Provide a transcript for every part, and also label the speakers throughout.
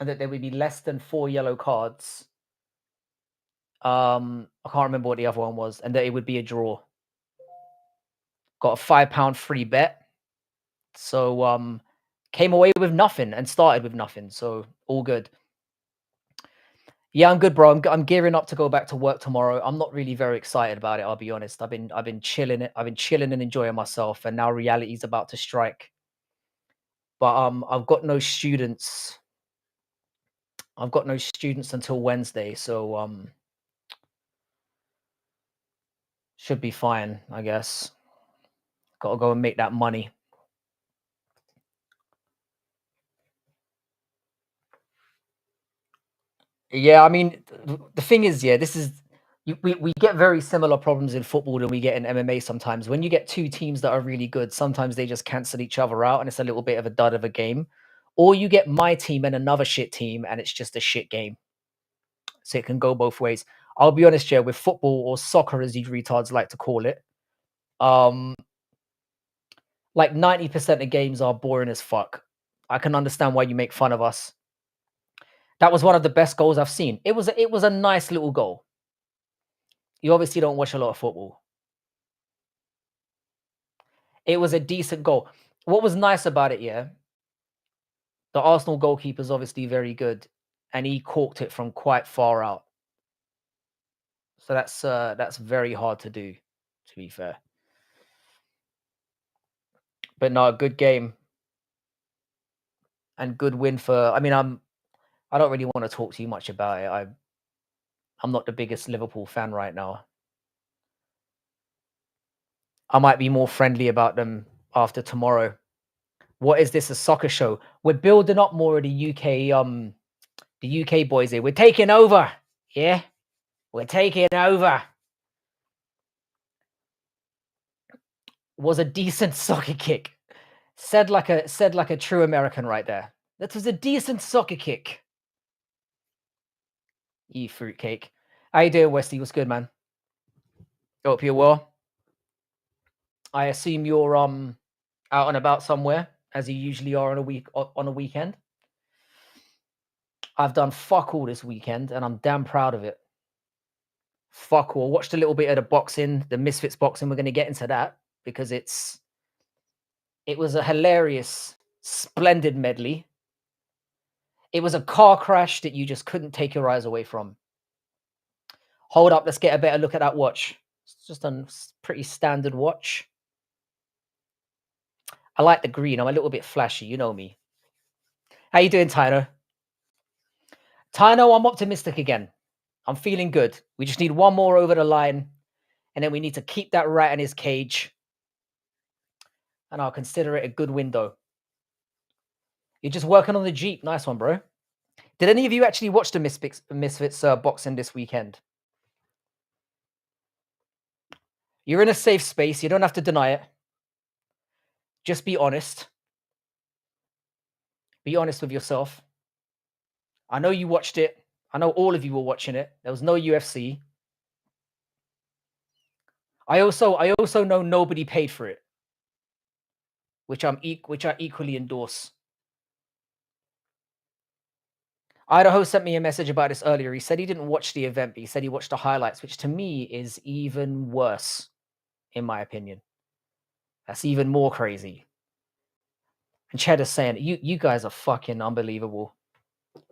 Speaker 1: and that there would be less than 4 yellow cards. I can't remember what the other one was, and that it would be a draw. Got a £5 free bet. So came away with nothing and started with nothing. So all good. Yeah, I'm good, bro. I'm gearing up to go back to work tomorrow. I'm not really very excited about it. I'll be honest. I've been chilling. I've been chilling and enjoying myself, and now reality's about to strike. But I've got no students. I've got no students until Wednesday, so should be fine, I guess. Got to go and make that money. Yeah, I mean, the thing is, yeah, this is we get very similar problems in football than we get in MMA sometimes. When you get two teams that are really good, sometimes they just cancel each other out and it's a little bit of a dud of a game. Or you get my team and another shit team and it's just a shit game. So it can go both ways. I'll be honest, yeah, with football or soccer as you retards like to call it, um, like 90% of games are boring as fuck. I can understand why you make fun of us. That was one of the best goals I've seen. It was a nice little goal. You obviously don't watch a lot of football. It was a decent goal. What was nice about it, yeah, the Arsenal goalkeeper's obviously very good, and he corked it from quite far out. So that's very hard to do, to be fair. But no, good game and good win for. I mean, I don't really want to talk too much about it. I'm not the biggest Liverpool fan right now. I might be more friendly about them after tomorrow. What is this, a soccer show? We're building up more of the UK boys here. We're taking over. Yeah, we're taking over. Was a decent soccer kick. Said like a true American right there. That was a decent soccer kick. You fruitcake. How you doing, Wesley? What's good, man? Hope you're well. I assume you're out and about somewhere, as you usually are on a weekend. I've done fuck all this weekend, and I'm damn proud of it. Fuck all. Watched a little bit of the boxing, the Misfits boxing. We're going to get into that because it was a hilarious, splendid medley. It was a car crash that you just couldn't take your eyes away from. Hold up, let's get a better look at that watch. It's just a pretty standard watch. I like the green. I'm a little bit flashy, you know me. How you doing, Tyno? Tyno, I'm optimistic again. I'm feeling good. We just need one more over the line, and then we need to keep that rat in his cage, and I'll consider it a good window. You're just working on the Jeep. Nice one, bro. Did any of you actually watch the Misfits boxing this weekend? You're in a safe space. You don't have to deny it. Just be honest. Be honest with yourself. I know you watched it. I know all of you were watching it. There was no UFC. I also know nobody paid for it, which I equally endorse. Idaho sent me a message about this earlier. He said he didn't watch the event, but he said he watched the highlights, which to me is even worse, in my opinion. That's even more crazy. And Cheddar's saying, you guys are fucking unbelievable.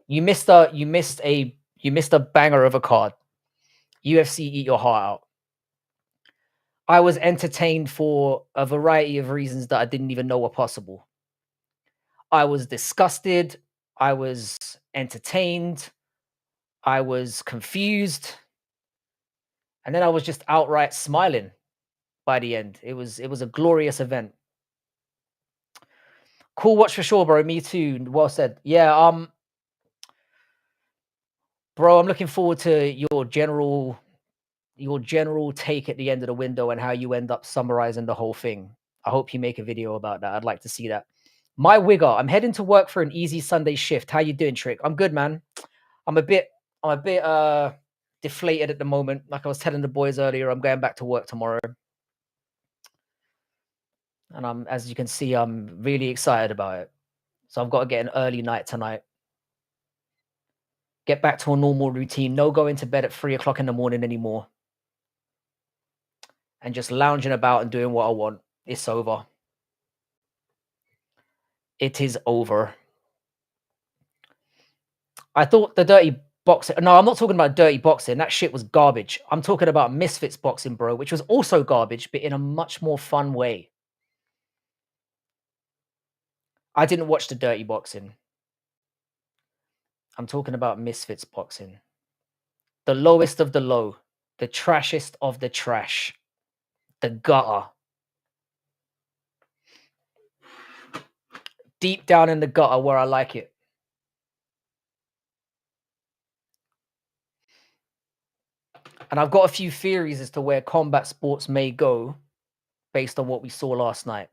Speaker 1: You missed a banger of a card. UFC, eat your heart out. I was entertained for a variety of reasons that I didn't even know were possible. I was disgusted. I was entertained. I was confused. And then I was just outright smiling by the end. It was a glorious event. Cool watch for sure, bro. Me too. Well said. Yeah, bro, I'm looking forward to your general take at the end of the window and how you end up summarizing the whole thing. I hope you make a video about that. I'd like to see that. My wigger, I'm heading to work for an easy Sunday shift. How you doing, Trick? I'm good, man. I'm a bit deflated at the moment. Like I was telling the boys earlier, I'm going back to work tomorrow. And as you can see, I'm really excited about it. So I've got to get an early night tonight. Get back to a normal routine. No going to bed at 3 o'clock in the morning anymore. And just lounging about and doing what I want. It's over. It is over. I thought the dirty boxing. No, I'm not talking about dirty boxing. That shit was garbage. I'm talking about Misfits Boxing, bro, which was also garbage, but in a much more fun way. I didn't watch the dirty boxing. I'm talking about Misfits Boxing. The lowest of the low. The trashest of the trash. The gutter. Deep down in the gutter where I like it. And I've got a few theories as to where combat sports may go based on what we saw last night.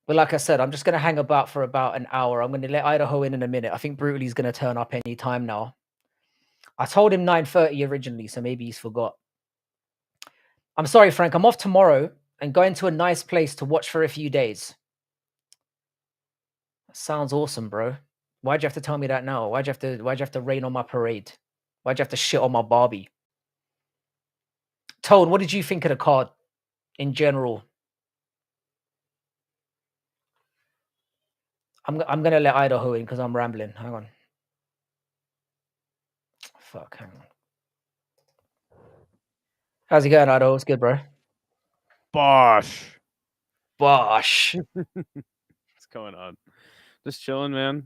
Speaker 1: But like I said, I'm just going to hang about for about an hour. I'm going to let Idaho in a minute. I think Brutally's going to turn up any time now. I told him 9:30 originally, so maybe he's forgot. I'm sorry, Frank. I'm off tomorrow and going to a nice place to watch for a few days. That sounds awesome, bro. Why'd you have to tell me that now? Why'd you have to rain on my parade? Why'd you have to shit on my Barbie? Tone, what did you think of the card in general? I'm gonna let Idaho in because I'm rambling. Hang on. Fuck, hang on. How's it going, Idaho? It's good, bro.
Speaker 2: Bosh.
Speaker 1: Bosh.
Speaker 2: What's going on? Just chilling, man.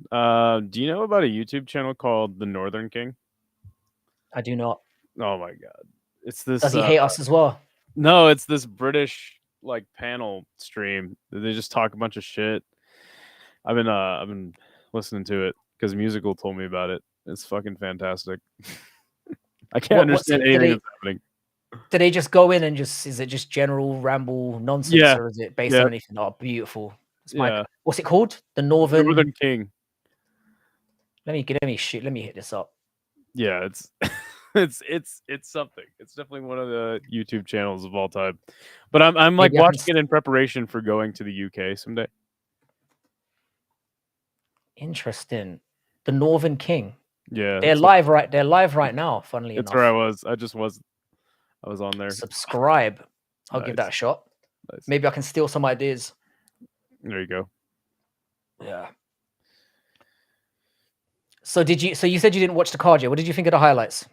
Speaker 2: Do you know about a YouTube channel called The Northern King?
Speaker 1: I do not.
Speaker 2: Oh my god. It's this
Speaker 1: Does he hate us as well?
Speaker 2: No, it's this British like panel stream. They just talk a bunch of shit. I've been listening to it because Musical told me about it. It's fucking fantastic. I can't understand anything that's happening.
Speaker 1: Do they just go in and is it just general ramble nonsense, or is it based on anything? Oh, beautiful. What's it called? The Northern
Speaker 2: King.
Speaker 1: Let me hit this up.
Speaker 2: Yeah, it's it's something. It's definitely one of the YouTube channels of all time. But I'm like watching it in preparation for going to the UK someday.
Speaker 1: Interesting. The Northern King.
Speaker 2: Yeah.
Speaker 1: They're live right now, funnily enough.
Speaker 2: That's where I was. I was on there.
Speaker 1: Subscribe. I'll give that a shot. Nice. Maybe I can steal some ideas.
Speaker 2: There you go.
Speaker 1: Yeah. So you said you didn't watch the card yet. What did you think of the highlights?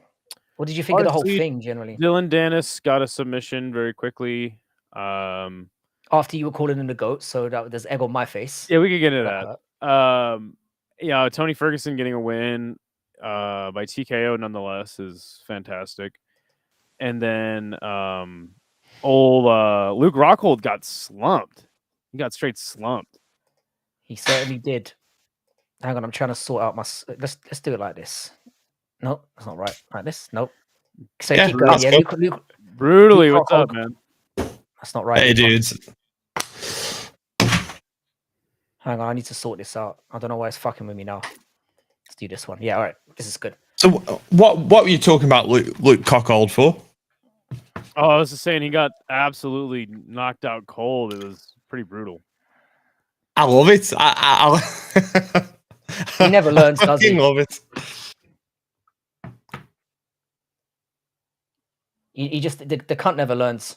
Speaker 1: What did you think of the whole thing generally?
Speaker 2: Dylan Dennis got a submission very quickly.
Speaker 1: After you were calling him the GOAT, so there's egg on my face.
Speaker 2: Yeah, we could get into that. Yeah, Tony Ferguson getting a win by TKO nonetheless is fantastic. And then Luke Rockhold got slumped. He got straight slumped.
Speaker 1: He certainly did. Hang on, I'm trying to sort out my. Let's do it like this. Nope, that's not right. Like this. Nope. So keep going. Yeah, Luke,
Speaker 2: Brutally. What's up, man?
Speaker 1: That's not right.
Speaker 3: Hey, dudes.
Speaker 1: Hang on, I need to sort this out. I don't know why it's fucking with me now. Let's do this one. Yeah, all right. This is good.
Speaker 3: So, what were you talking about, Luke Cockhold for?
Speaker 2: Oh, I was just saying he got absolutely knocked out cold. It was pretty brutal.
Speaker 3: I love it.
Speaker 1: He never learns, does he?
Speaker 3: I love it.
Speaker 1: He just the cunt never learns.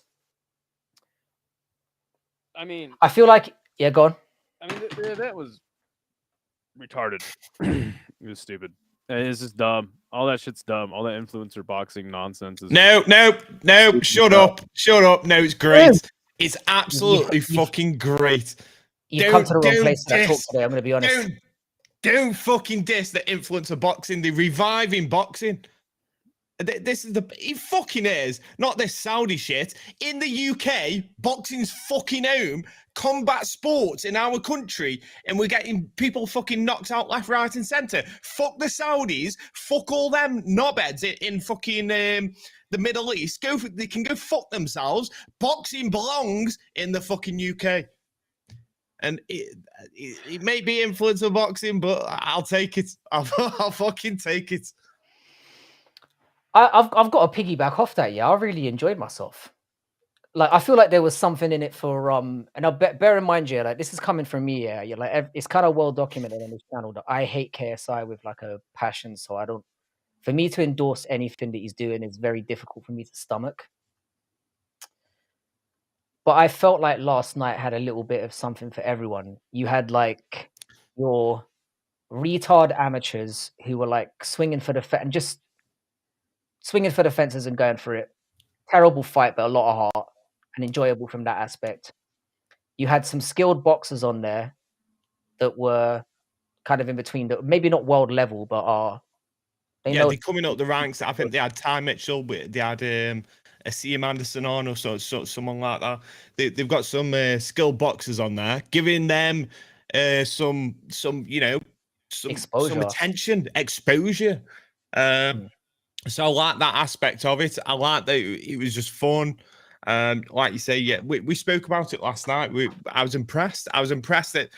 Speaker 2: I mean,
Speaker 1: I feel like go on.
Speaker 2: I mean, that was retarded. It was stupid. It's just dumb. All that shit's dumb. All that influencer boxing nonsense is
Speaker 3: No. Shut up. No, it's great. It's absolutely fucking great.
Speaker 1: You've come to the wrong place to talk today. I'm going to be honest.
Speaker 3: Don't fucking diss the influencer boxing. They're reviving boxing. This is it fucking is. Not this Saudi shit. In the UK, boxing's fucking home. Combat sports in our country, and we're getting people fucking knocked out left, right, and centre. Fuck the Saudis. Fuck all them knobheads in fucking the Middle East. They can go fuck themselves. Boxing belongs in the fucking UK. And it may be influencer boxing, but I'll take it. I'll fucking take it.
Speaker 1: I've got to piggyback off that. Yeah, I really enjoyed myself. like I feel like there was something in it for and I'll bear in mind, yeah, like this is coming from me, yeah, like it's kind of well documented on this channel that I hate KSI with like a passion, so I don't. For me to endorse anything that he's doing is very difficult for me to stomach. But I felt like last night had a little bit of something for everyone. You had like your retard amateurs who were like swinging for the and just swinging for the fences and going for it. Terrible fight, but a lot of heart and enjoyable from that aspect. You had some skilled boxers on there that were kind of in between, that maybe not world level, but are they
Speaker 3: Yeah,
Speaker 1: know
Speaker 3: they're coming up the ranks. I think they had Ty Mitchell, they had a CM Anderson on, or someone like that. They've got some skilled boxers on there, giving them some
Speaker 1: exposure.
Speaker 3: attention, exposure.
Speaker 1: Mm.
Speaker 3: So I like that aspect of it. I like that it was just fun. Like you say, yeah, we spoke about it last night. I was impressed. I was impressed that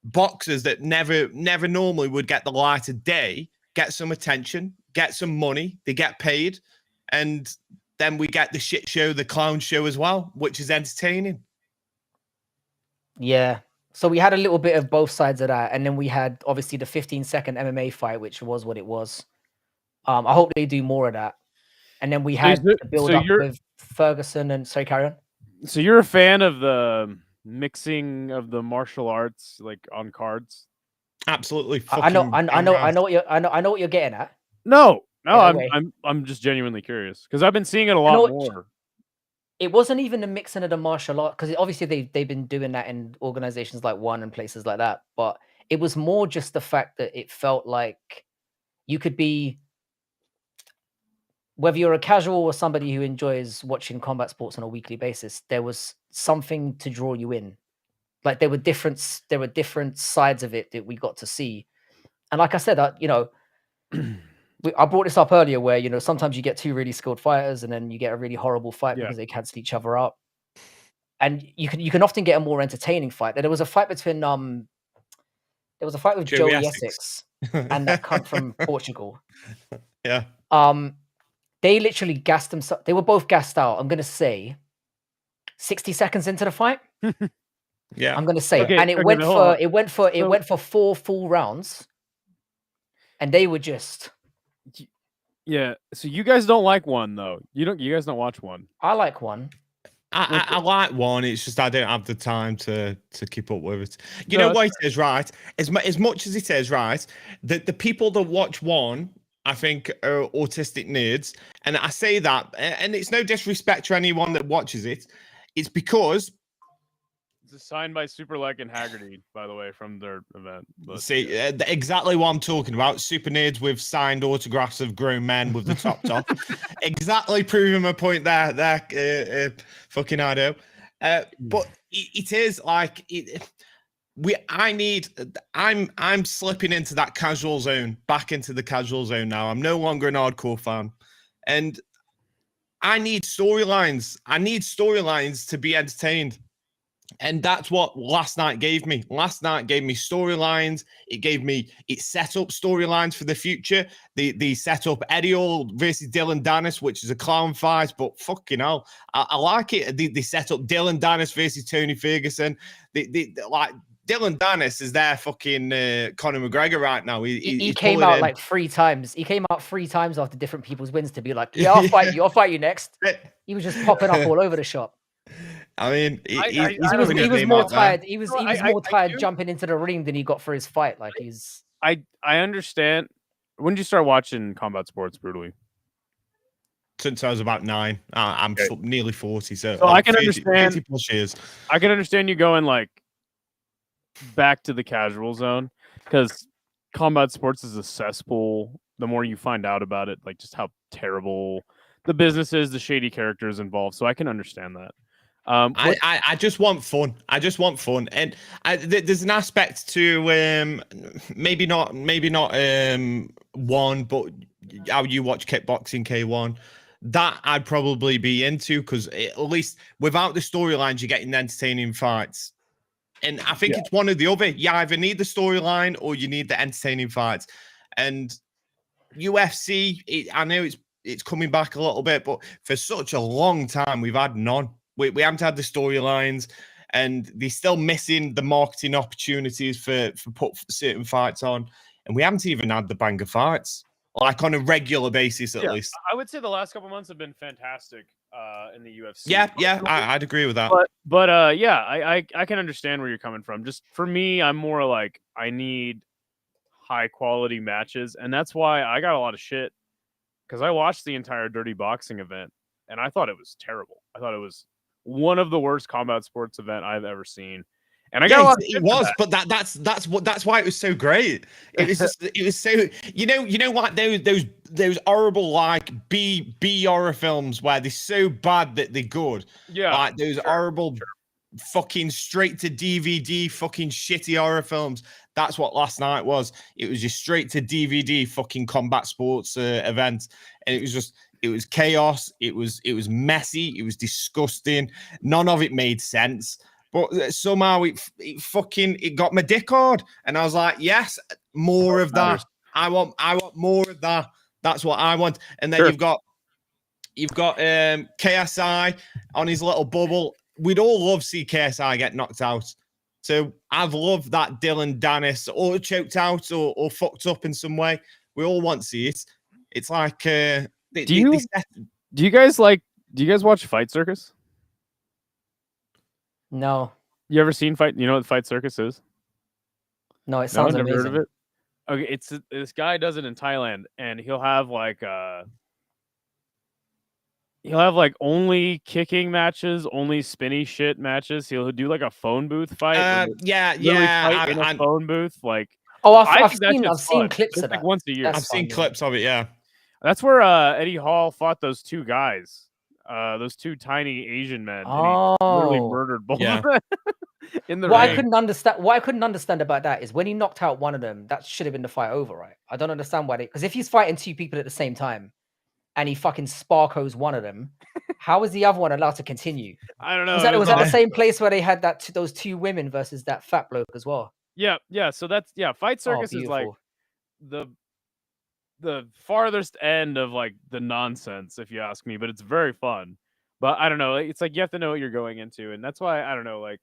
Speaker 3: boxers that never normally would get the light of day get some attention, get some money, they get paid, and then we get the shit show, the clown show as well, which is entertaining.
Speaker 1: Yeah. So we had a little bit of both sides of that, and then we had obviously the 15-second MMA fight, which was what it was. I hope they do more of that. And then we had the build up with Ferguson and sorry, carry on.
Speaker 2: So you're a fan of the mixing of the martial arts, like on cards?
Speaker 3: Absolutely.
Speaker 1: I know what you're getting at.
Speaker 2: No, I'm just genuinely curious because I've been seeing it a lot more.
Speaker 1: It wasn't even the mixing of the martial art, because obviously they've been doing that in organizations like One and places like that. But it was more just the fact that it felt like you could be, whether you're a casual or somebody who enjoys watching combat sports on a weekly basis, there was something to draw you in. Like there were different sides of it that we got to see. And like I said, I brought this up earlier where, sometimes you get two really skilled fighters and then you get a really horrible fight because they cancel each other out. And you can often get a more entertaining fight. There was a fight between with Joey Essex and that cunt from Portugal.
Speaker 3: Yeah.
Speaker 1: They literally gassed themselves. They were both gassed out. I'm gonna say 60 seconds into the fight.
Speaker 3: Yeah.
Speaker 1: I'm gonna say it. And it went for 4 full rounds. And they were just.
Speaker 2: Yeah. So you guys don't like One though. You guys don't watch One.
Speaker 1: I like One.
Speaker 3: I like One. It's just I don't have the time to keep up with it. You know what it is, right? As much as it is, right? The people that watch One, I think, are autistic nerds. And I say that, and it's no disrespect to anyone that watches it. It's because
Speaker 2: it's signed by Superlek and Haggerty, by the way, from their event. But,
Speaker 3: see, exactly what I'm talking about. Super nerds with signed autographs of grown men with the top. Exactly proving my point there, fucking Ido. But it is like I'm slipping into that casual zone, back into the casual zone now. I'm no longer an hardcore fan, and I need storylines. I need storylines to be entertained. And that's what last night gave me. Last night gave me storylines. It set up storylines for the future. They set up Eddie Hall versus Dylan Dennis, which is a clown fight, but fucking hell, I like it. They set up Dylan Dennis versus Tony Ferguson. They like Dylan Dennis is their fucking Conor McGregor right now.
Speaker 1: He came out like 3 times. He came out 3 times after different people's wins to be like, yeah, I'll fight you. I'll fight you next. He was just popping up all over the shop.
Speaker 3: I mean,
Speaker 1: he was more tired. He was more tired jumping into the ring than he got for his fight. Like
Speaker 2: I understand. When did you start watching combat sports brutally?
Speaker 3: Since I was about 9. I'm nearly 40, so
Speaker 2: I can understand.
Speaker 3: 50 plus years.
Speaker 2: I can understand you going like back to the casual zone because combat sports is a cesspool. The more you find out about it, like just how terrible the business is, the shady characters involved. So I can understand that.
Speaker 3: I just want fun. I just want fun, and there's an aspect to maybe not One, but how you watch kickboxing K1. That I'd probably be into because at least without the storylines, you're getting entertaining fights. And I think it's one or the other. You either need the storyline or you need the entertaining fights. And UFC, I know it's coming back a little bit, but for such a long time, we've had none. We haven't had the storylines, and they're still missing the marketing opportunities for put certain fights on, and we haven't even had the banger fights like on a regular basis at least.
Speaker 2: I would say the last couple months have been fantastic in the UFC.
Speaker 3: Yeah, I'd agree with that.
Speaker 2: But yeah, I can understand where you're coming from. Just for me, I'm more like I need high quality matches, and that's why I got a lot of shit because I watched the entire Dirty Boxing event and I thought it was terrible. I thought it was one of the worst combat sports event I've ever seen. And I got a lot of shit
Speaker 3: it was,
Speaker 2: for that.
Speaker 3: but that's why it was so great. It was just it was so you know what those horrible like B horror films where they're so bad that they're good.
Speaker 2: Yeah,
Speaker 3: like those horrible fucking straight to DVD fucking shitty horror films. That's what last night was. It was just straight to DVD fucking combat sports event, and it was chaos. It was messy. It was disgusting. None of it made sense. But somehow it got my dick hard, and I was like, yes, more of that. I want more of that. That's what I want. And then you've got KSI on his little bubble. We'd all love to see KSI get knocked out. So I've loved that Dylan Dennis or choked out or fucked up in some way. We all want to see it. It's like
Speaker 2: do you guys watch Fight Circus?
Speaker 1: No.
Speaker 2: You ever seen Fight? You know what Fight Circus is?
Speaker 1: No, it sounds amazing.
Speaker 2: Heard of it? Okay, it's this guy does it in Thailand, and he'll have like only kicking matches, only spinny shit matches. He'll do like a phone booth fight.
Speaker 3: Fight
Speaker 2: in a phone booth. Like,
Speaker 1: I've seen clips of that.
Speaker 2: Like once a year.
Speaker 3: I've seen clips of it. Yeah,
Speaker 2: that's where Eddie Hall fought those two guys. Those two tiny Asian men. And he literally murdered both of them in the ring.
Speaker 1: I couldn't understand. What I couldn't understand about that is when he knocked out one of them, that should have been the fight over, right? I don't understand why because if he's fighting two people at the same time and he fucking sparkos one of them, how is the other one allowed to continue?
Speaker 2: I don't know.
Speaker 1: Was that the same place where they had those two women versus that fat bloke as well?
Speaker 2: Yeah. So that's Fight Circus is like the farthest end of like the nonsense, if you ask me, but it's very fun. But I don't know. It's like you have to know what you're going into, and that's why I don't know. Like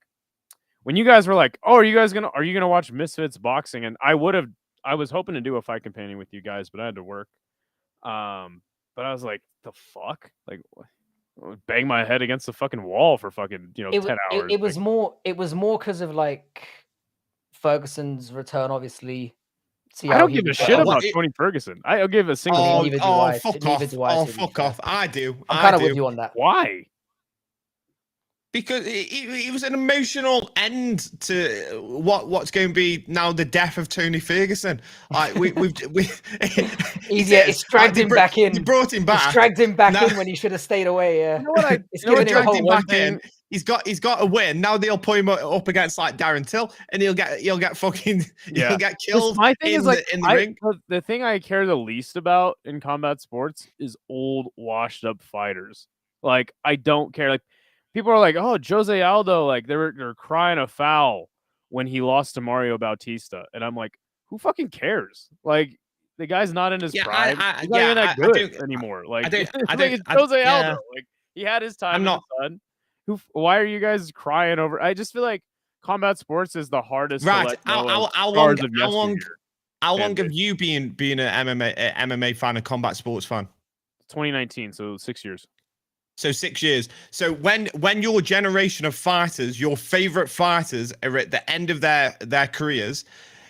Speaker 2: when you guys were like, "Oh, are you gonna watch Misfits Boxing?" and I was hoping to do a fight companion with you guys, but I had to work. But I was like, the fuck, like, bang my head against the fucking wall for fucking 10 hours.
Speaker 1: It was more because of like Ferguson's return, obviously.
Speaker 2: I don't give a shit about Tony Ferguson. I'll give a single.
Speaker 3: Fuck off! I do.
Speaker 1: I'm kind of with you on that.
Speaker 2: Why?
Speaker 3: Because it was an emotional end to what's going to be now the death of Tony Ferguson. Like
Speaker 1: it's dragged him back in.
Speaker 3: You brought him back.
Speaker 1: It's dragged him back in when he should have stayed away. Yeah.
Speaker 3: You know what? It's dragged him back in. He's got a win. Now they'll put him up against like Darren Till, and he'll get fucking he'll get killed.
Speaker 2: My thing is like
Speaker 3: in the ring.
Speaker 2: The thing I care the least about in combat sports is old, washed up fighters. Like I don't care. Like people are like, oh, Jose Aldo, like they're crying a foul when he lost to Mario Bautista, and I'm like, who fucking cares? Like the guy's not in his prime. He's not even that good anymore. Like it's Jose Aldo. Like he had his time in the sun. Why are you guys crying over? I just feel like combat sports is the hardest.
Speaker 3: Right.
Speaker 2: To let
Speaker 3: How long have you been an MMA fan, a combat sports fan?
Speaker 2: 2019, so 6 years.
Speaker 3: So 6 years. So when your generation of fighters, your favorite fighters, are at the end of their careers,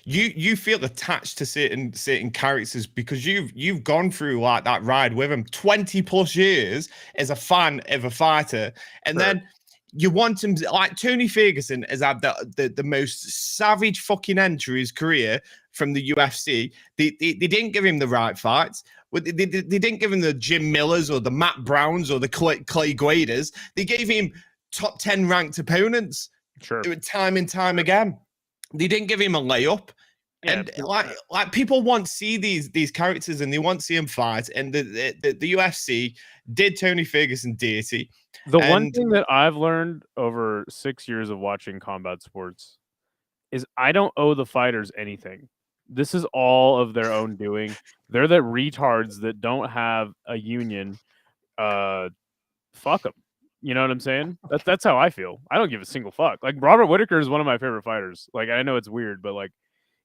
Speaker 3: you feel attached to certain characters because you've gone through like that ride with them 20 plus years as a fan of a fighter, and then you want him like Tony Ferguson has had the most savage fucking end to his career from the UFC. They didn't give him the right fights. They didn't give him the Jim Millers or the Matt Browns or the Clay Guedas. They gave him top 10 ranked opponents. Time and time again. They didn't give him a layup. Yeah, and like people want to see these characters and they want to see him fight. And the UFC did Tony Ferguson dirty.
Speaker 2: One thing that I've learned over 6 years of watching combat sports is I don't owe the fighters anything. This is all of their own doing. They're the retards that don't have a union. Fuck them. You know what I'm saying? That's how I feel. I don't give a single fuck. Like Robert Whitaker is one of my favorite fighters. Like I know it's weird, but like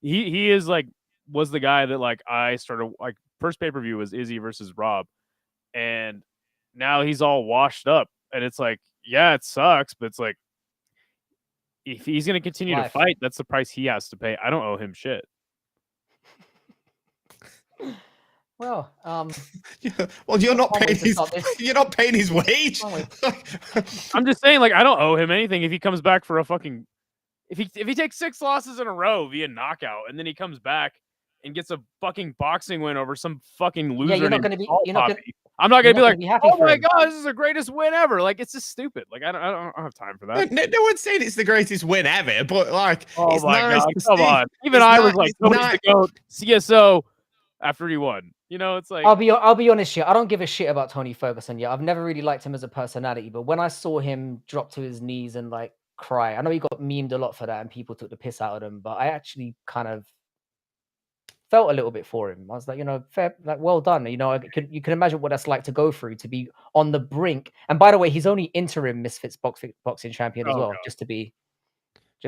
Speaker 2: he is like was the guy that like I started like first pay-per-view was Izzy versus Rob, and now he's all washed up, and it's like yeah, it sucks, but it's like if he's gonna continue to fight, that's the price he has to pay. I don't owe him shit.
Speaker 1: Well,
Speaker 3: well, you're not paying his wage.
Speaker 2: I'm just saying, like, I don't owe him anything if he comes back for a fucking if he takes 6 losses in a row via knockout, and then he comes back and gets a fucking boxing win over some fucking loser.
Speaker 1: Yeah, you're not gonna be.
Speaker 2: I'm not gonna be like, oh my
Speaker 1: him.
Speaker 2: god, this is the greatest win ever. Like, it's just stupid. Like, I don't have time for that.
Speaker 3: No one's saying it's the greatest win ever, but like,
Speaker 2: oh
Speaker 3: it's
Speaker 2: my
Speaker 3: nice
Speaker 2: god, come on. Even I was like, Tony's the GOAT, CSO after he won. You know, it's like
Speaker 1: I'll be honest here. I don't give a shit about Tony Ferguson yet. I've never really liked him as a personality, but when I saw him drop to his knees and like cry, I know he got memed a lot for that and people took the piss out of him, but I actually kind of felt a little bit for him. I was like, you know, fair, like well done. You know, you can imagine what that's like to go through, to be on the brink. And by the way, he's only interim Misfits boxing champion as well,
Speaker 3: God.
Speaker 1: just to be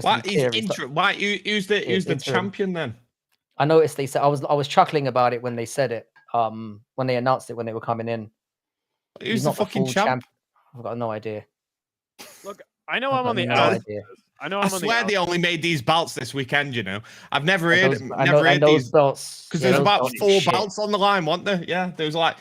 Speaker 3: why who's the champion then?
Speaker 1: I noticed they said I was chuckling about it when they said it. When they announced it when they were coming in.
Speaker 3: Who's the fucking champ?
Speaker 1: I've got no idea.
Speaker 2: Look, I know I'm on the outside. I
Speaker 3: swear they only made these belts this weekend. You know, I've never heard
Speaker 1: those belts
Speaker 3: because there's about 4 belts on the line, weren't there? Yeah, there was like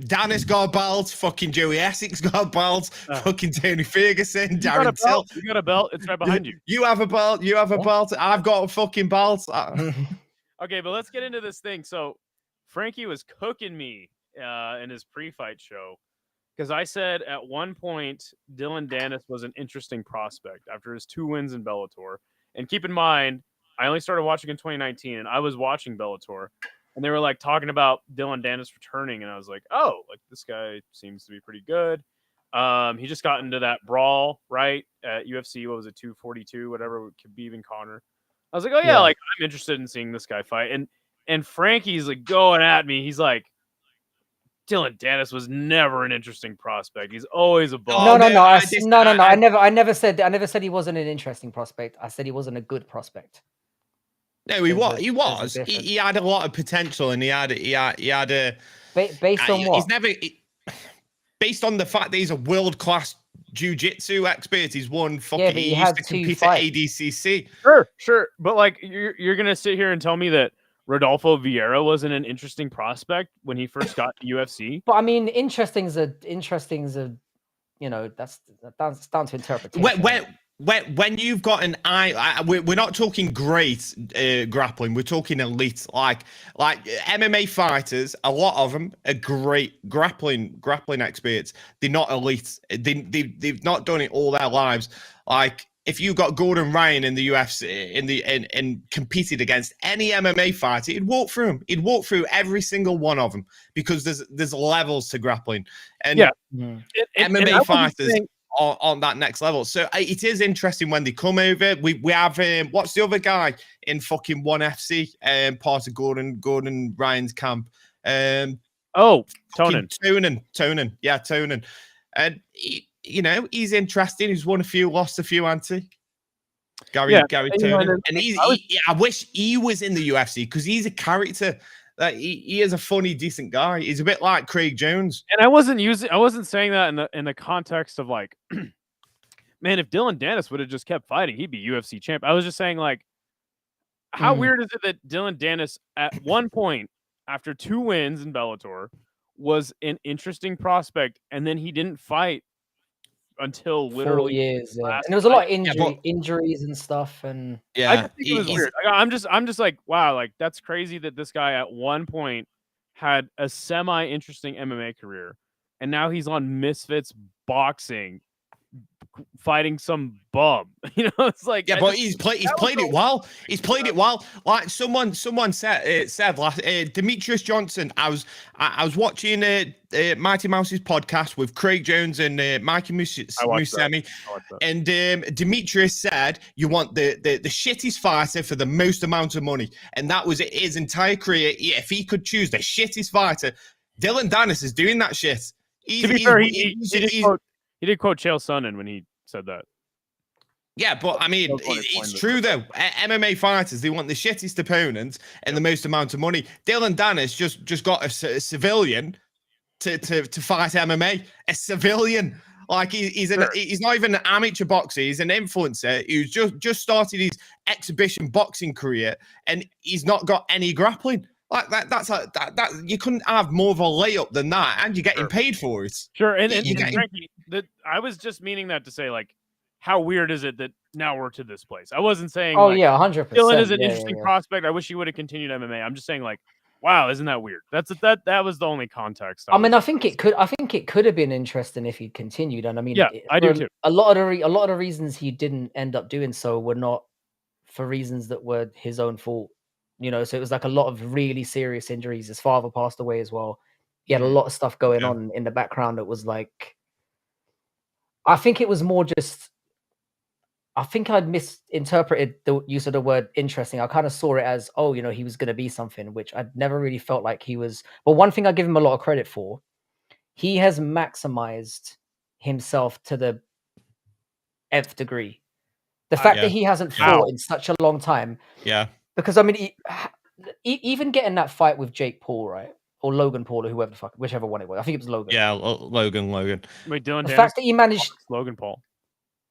Speaker 3: Dennis got a belt, fucking Joey Essex got a belt, fucking Tony Ferguson, Darren Till.
Speaker 2: You got a belt. It's right behind you.
Speaker 3: You have a belt. You have a belt. I've got a fucking belt.
Speaker 2: Okay, but let's get into this thing. So Frankie was cooking me in his pre-fight show. Because I said at one point, Dylan Dennis was an interesting prospect after his 2 wins in Bellator. And keep in mind, I only started watching in 2019, and I was watching Bellator. And they were like talking about Dylan Dennis returning, and I was like, oh, like this guy seems to be pretty good. He just got into that brawl, right, at UFC, what was it, 242, whatever, with Khabib and Conor. I was like, oh, yeah, like I'm interested in seeing this guy fight. And Frankie's like going at me. He's like, Dylan Dennis was never an interesting prospect. He's always a bum.
Speaker 1: No. I never said he wasn't an interesting prospect. I said he wasn't a good prospect.
Speaker 3: No, he was. He had a lot of potential, and he had a.
Speaker 1: Based on what?
Speaker 3: He's never. Based on the fact that he's a world-class jiu-jitsu expert, he's won fucking.
Speaker 1: Yeah, but
Speaker 3: he used to compete at ADCC.
Speaker 2: Sure, but like you're gonna sit here and tell me that Rodolfo Vieira wasn't an interesting prospect when he first got to UFC.
Speaker 1: But I mean, interesting's a you know, that's down to interpretation.
Speaker 3: When you've got an eye, we're not talking great grappling. We're talking elite, like MMA fighters. A lot of them are great grappling experts. They're not elite. They've not done it all their lives. Like if you got Gordon Ryan in the UFC and competed against any MMA fighter, he'd walk through them. He'd walk through every single one of them because there's levels to grappling, and MMA fighters on that next level. So it is interesting when they come over. We have what's the other guy in fucking ONE FC, part of Gordon Ryan's camp.
Speaker 2: Tonin.
Speaker 3: Yeah, Tonin. And you know, he's interesting. He's won a few, lost a few, Gary Tonin. And I wish he was in the UFC because he's a character. He is a funny, decent guy. He's a bit like Craig Jones.
Speaker 2: And I wasn't saying that in the context of like, man, if Dylan Dennis would have just kept fighting, he'd be UFC champ. I was just saying like, how weird is it that Dylan Dennis at one point after 2 wins in Bellator was an interesting prospect, and then he didn't fight until literally
Speaker 1: 4 years. And there was a lot of injuries and stuff. And
Speaker 2: I just think it was weird. I'm just like, wow, like that's crazy that this guy at one point had a semi-interesting MMA career, and now he's on Misfits Boxing fighting some bum. You know, it's like
Speaker 3: but he's played it well. He's played it well. Like someone said last Demetrius Johnson. I was watching Mighty Mouse's podcast with Craig Jones and Mikey Musemi, and Demetrius said you want the shittest fighter for the most amount of money, and that was his entire career. If he could choose the shittest fighter, Dylan Dennis is doing that shit.
Speaker 2: To be fair, he He did quote Chael Sonnen when he said that.
Speaker 3: Yeah, but I mean, it's true though. MMA fighters, they want the shittest opponents and the most amount of money. Dylan Dennis just got a civilian to fight MMA. A civilian, like he's not even an amateur boxer. He's an influencer who's just started his exhibition boxing career, and he's not got any grappling. Like that you couldn't have more of a layup than that, and you're getting paid for it.
Speaker 2: Sure, and Frankie, I was just meaning that to say, like, how weird is it that now we're to this place? I wasn't saying.
Speaker 1: Oh, yeah, 100%.
Speaker 2: Dylan is an interesting prospect. I wish he would have continued MMA. I'm just saying, like, wow, isn't that weird? That was the only context.
Speaker 1: I mean, I think it could have been interesting if he'd continued, and I mean,
Speaker 2: yeah, I do too.
Speaker 1: A lot of the reasons he didn't end up doing so were not for reasons that were his own fault. You know, so it was like a lot of really serious injuries. His father passed away as well. He had a lot of stuff going on in the background that was like, I think it was more just, I think I'd misinterpreted the use of the word interesting. I kind of saw it as, oh, you know, he was going to be something, which I'd never really felt like he was. But one thing I give him a lot of credit for, he has maximized himself to the nth degree. The fact that he hasn't fought in such a long time.
Speaker 3: Yeah.
Speaker 1: Because, I mean, even getting that fight with Jake Paul, right? Or Logan Paul, or whoever the fuck, whichever one it was. I think it was Logan.
Speaker 3: Yeah, Logan.
Speaker 2: Wait, Dylan.
Speaker 1: The fact that he managed
Speaker 2: Logan Paul.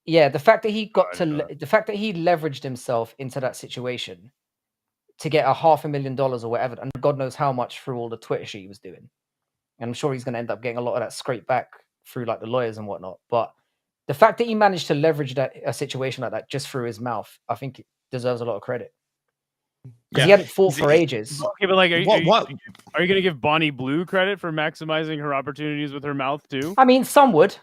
Speaker 1: Yeah, the fact that he the fact that he leveraged himself into that situation to get $500,000 or whatever, and God knows how much through all the Twitter shit he was doing. And I'm sure he's going to end up getting a lot of that scraped back through like the lawyers and whatnot. But the fact that he managed to leverage a situation like that just through his mouth, I think it deserves a lot of credit. Because he hadn't fought for ages.
Speaker 2: Okay, but like, are you going to give Bonnie Blue credit for maximizing her opportunities with her mouth too?
Speaker 1: I mean, some would.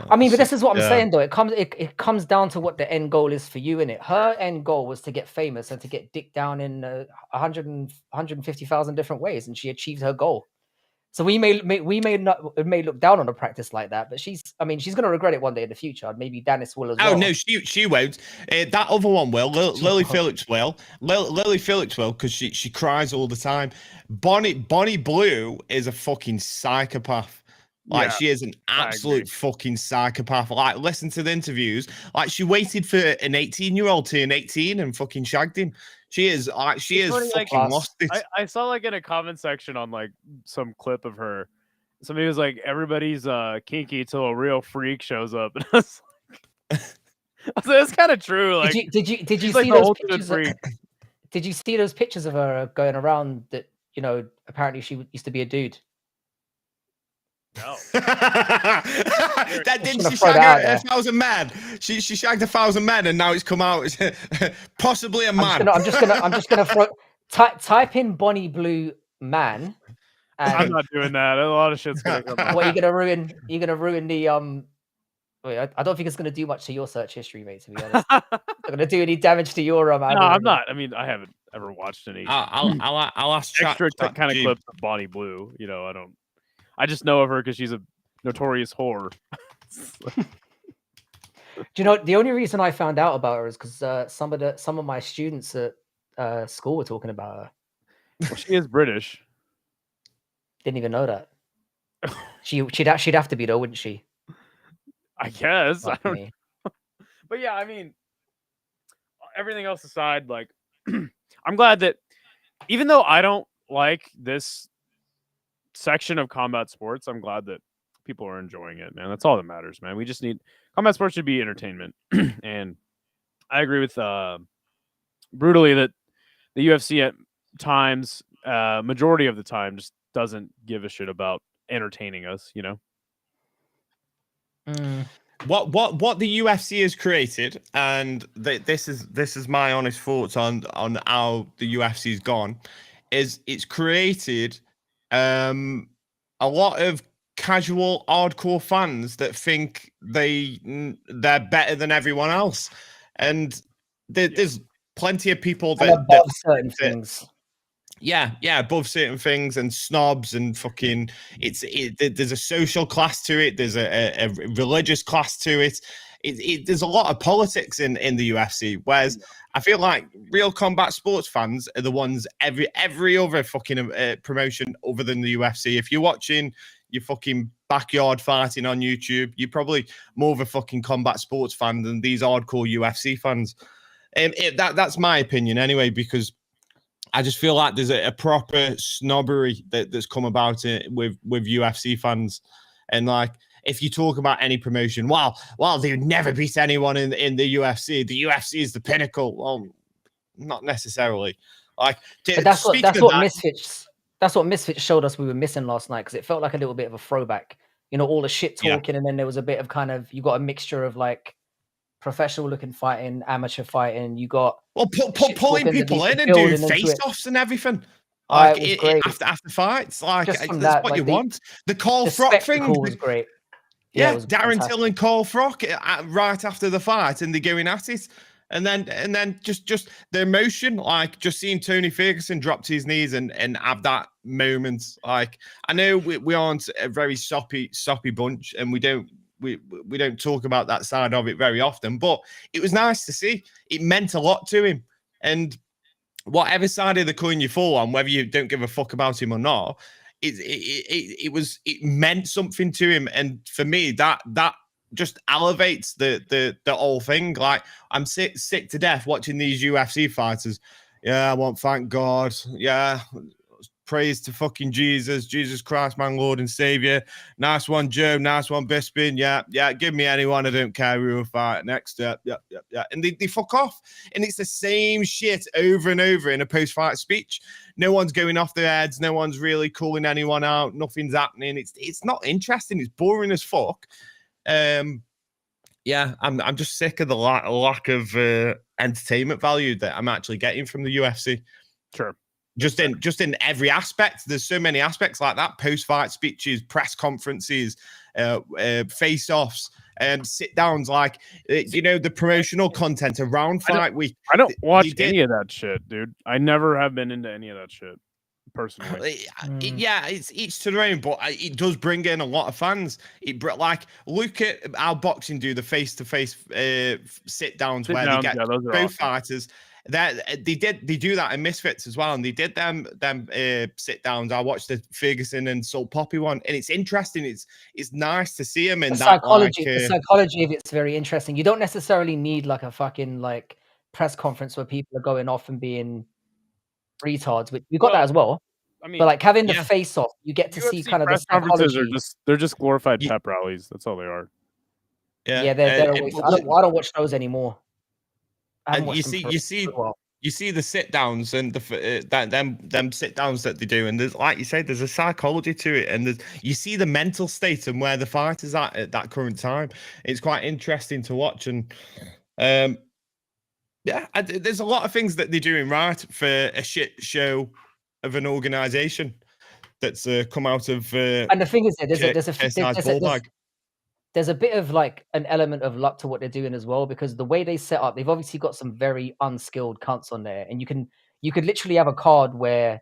Speaker 1: I mean, but this is what I'm saying, though. It comes down to what the end goal is for you, innit? Her end goal was to get famous and to get dick down in 150,000 different ways, and she achieved her goal. So we may look down on a practice like that, but she's going to regret it one day in the future. Maybe Dennis will as well.
Speaker 3: Oh no, she won't. That other one will. Lily Phillips will. Lily Phillips will, because she cries all the time. Bonnie Blue is a fucking psychopath. Like, she is an absolute fucking psychopath. Like, listen to the interviews. Like, she waited for an 18-year-old to turn 18 and fucking shagged him. She is fucking lost it.
Speaker 2: I saw, like, in a comment section on, like, some clip of her, somebody was like, everybody's kinky till a real freak shows up. And I was like, it's kind of true. Like, did you see those pictures?
Speaker 1: Did you see those pictures of her going around that, you know, apparently she used to be a dude?
Speaker 2: No.
Speaker 3: That didn't she shag 1,000 men? She shagged 1,000 men, and now it's come out possibly a man.
Speaker 1: I'm just gonna type in Bonnie Blue man.
Speaker 2: I'm not doing that. A lot of shit's gonna come out.
Speaker 1: What are you gonna ruin? You're gonna ruin the Wait, I don't think it's gonna do much to your search history, mate. To be honest, not gonna do any damage to your
Speaker 2: No, I'm not. I mean, I haven't ever watched any.
Speaker 3: I'll ask
Speaker 2: extra kind of clips of Bonnie Blue. You know, I just know of her because she's a notorious whore.
Speaker 1: Do you know, the only reason I found out about her is because some of my students at school were talking about her.
Speaker 2: Well, she is British.
Speaker 1: Didn't even know that. She'd have to be though, wouldn't she?
Speaker 2: I guess.
Speaker 1: Fuck
Speaker 2: I don't
Speaker 1: me.
Speaker 2: But yeah, I mean, everything else aside, like, I'm glad that even though I don't like this section of combat sports, I'm glad that people are enjoying it, man. That's all that matters, man. We just need combat sports should be entertainment. And I agree with brutally that the UFC at times, majority of the time, just doesn't give a shit about entertaining us, you know.
Speaker 3: What the UFC has created, and this is my honest thoughts on how the UFC's gone, is it's created a lot of casual hardcore fans that think they're better than everyone else, and there's plenty of people that
Speaker 1: above certain things.
Speaker 3: Yeah, above certain things, and snobs, and fucking there's a social class to it, there's a religious class to it. There's a lot of politics in the UFC, whereas I feel like real combat sports fans are the ones every other fucking promotion other than the UFC. If you're watching your fucking backyard fighting on YouTube. You're probably more of a fucking combat sports fan than these hardcore UFC fans. That's my opinion anyway, because I just feel like there's a proper snobbery that's come about it with UFC fans. And like, if you talk about any promotion, well, they would never beat anyone in the UFC. The UFC is the pinnacle. Well, not necessarily. Like,
Speaker 1: But that's what Misfits showed us we were missing last night, because it felt like a little bit of a throwback. You know, all the shit talking, and then there was a bit of kind of, you got a mixture of like professional looking fighting, amateur fighting. You got
Speaker 3: pulling people in and doing face-offs and everything. Like,
Speaker 1: it was great.
Speaker 3: After fights, like that's
Speaker 1: that,
Speaker 3: what
Speaker 1: like
Speaker 3: you want. The Cole Frock thing
Speaker 1: was great.
Speaker 3: Yeah,
Speaker 1: it was
Speaker 3: Darren
Speaker 1: fantastic.
Speaker 3: Till and Cole Frock right after the fight, and they're going at it. And then just the emotion, like just seeing Tony Ferguson drop to his knees and have that moment. Like, I know we aren't a very soppy bunch, and we don't talk about that side of it very often, but it was nice to see. It meant a lot to him. And whatever side of the coin you fall on, whether you don't give a fuck about him or not, it meant something to him. And for me, that just elevates the whole thing. Like, I'm sick to death watching these UFC fighters. Yeah, I want, thank God. Yeah, praise to fucking Jesus Christ, man, Lord and Savior. Nice one, Joe. Nice one, Bisping. Yeah, give me anyone. I don't care who will fight next. Yeah. And they fuck off. And it's the same shit over and over in a post-fight speech. No one's going off their heads. No one's really calling anyone out. Nothing's happening. It's not interesting. It's boring as fuck. Yeah, I'm just sick of the lack of entertainment value that I'm actually getting from the UFC.
Speaker 2: Sure.
Speaker 3: Just in every aspect. There's so many aspects like that: post-fight speeches, press conferences, face-offs, sit downs. Like, the promotional content around fight week.
Speaker 2: I don't watch any of that shit, dude. I never have been into any of that shit personally.
Speaker 3: Yeah, it's each to their own, but it does bring in a lot of fans. Look at how boxing do the face-to-face sit downs where they get both awesome fighters. They do that in Misfits as well, and they did them sit downs. I watched the Ferguson and Salt Papi one, and it's interesting. It's nice to see them in
Speaker 1: the
Speaker 3: that
Speaker 1: psychology. The psychology of it's very interesting. You don't necessarily need like a fucking like press conference where people are going off and being retards. But you got that as well. I mean, but like having the face off, you get to see kind of the psychology.
Speaker 2: They're just glorified pep rallies. That's all they are.
Speaker 1: Yeah, they're I don't watch those anymore.
Speaker 3: And you see the sit downs and them sit downs that they do, and there's, like you said, there's a psychology to it, and you see the mental state and where the fight is at that current time. It's quite interesting to watch, and there's a lot of things that they're doing right for a shit show of an organization that's come out of.
Speaker 1: And the thing is, there's a bit of like an element of luck to what they're doing as well, because the way they set up, they've obviously got some very unskilled cunts on there, and you could literally have a card where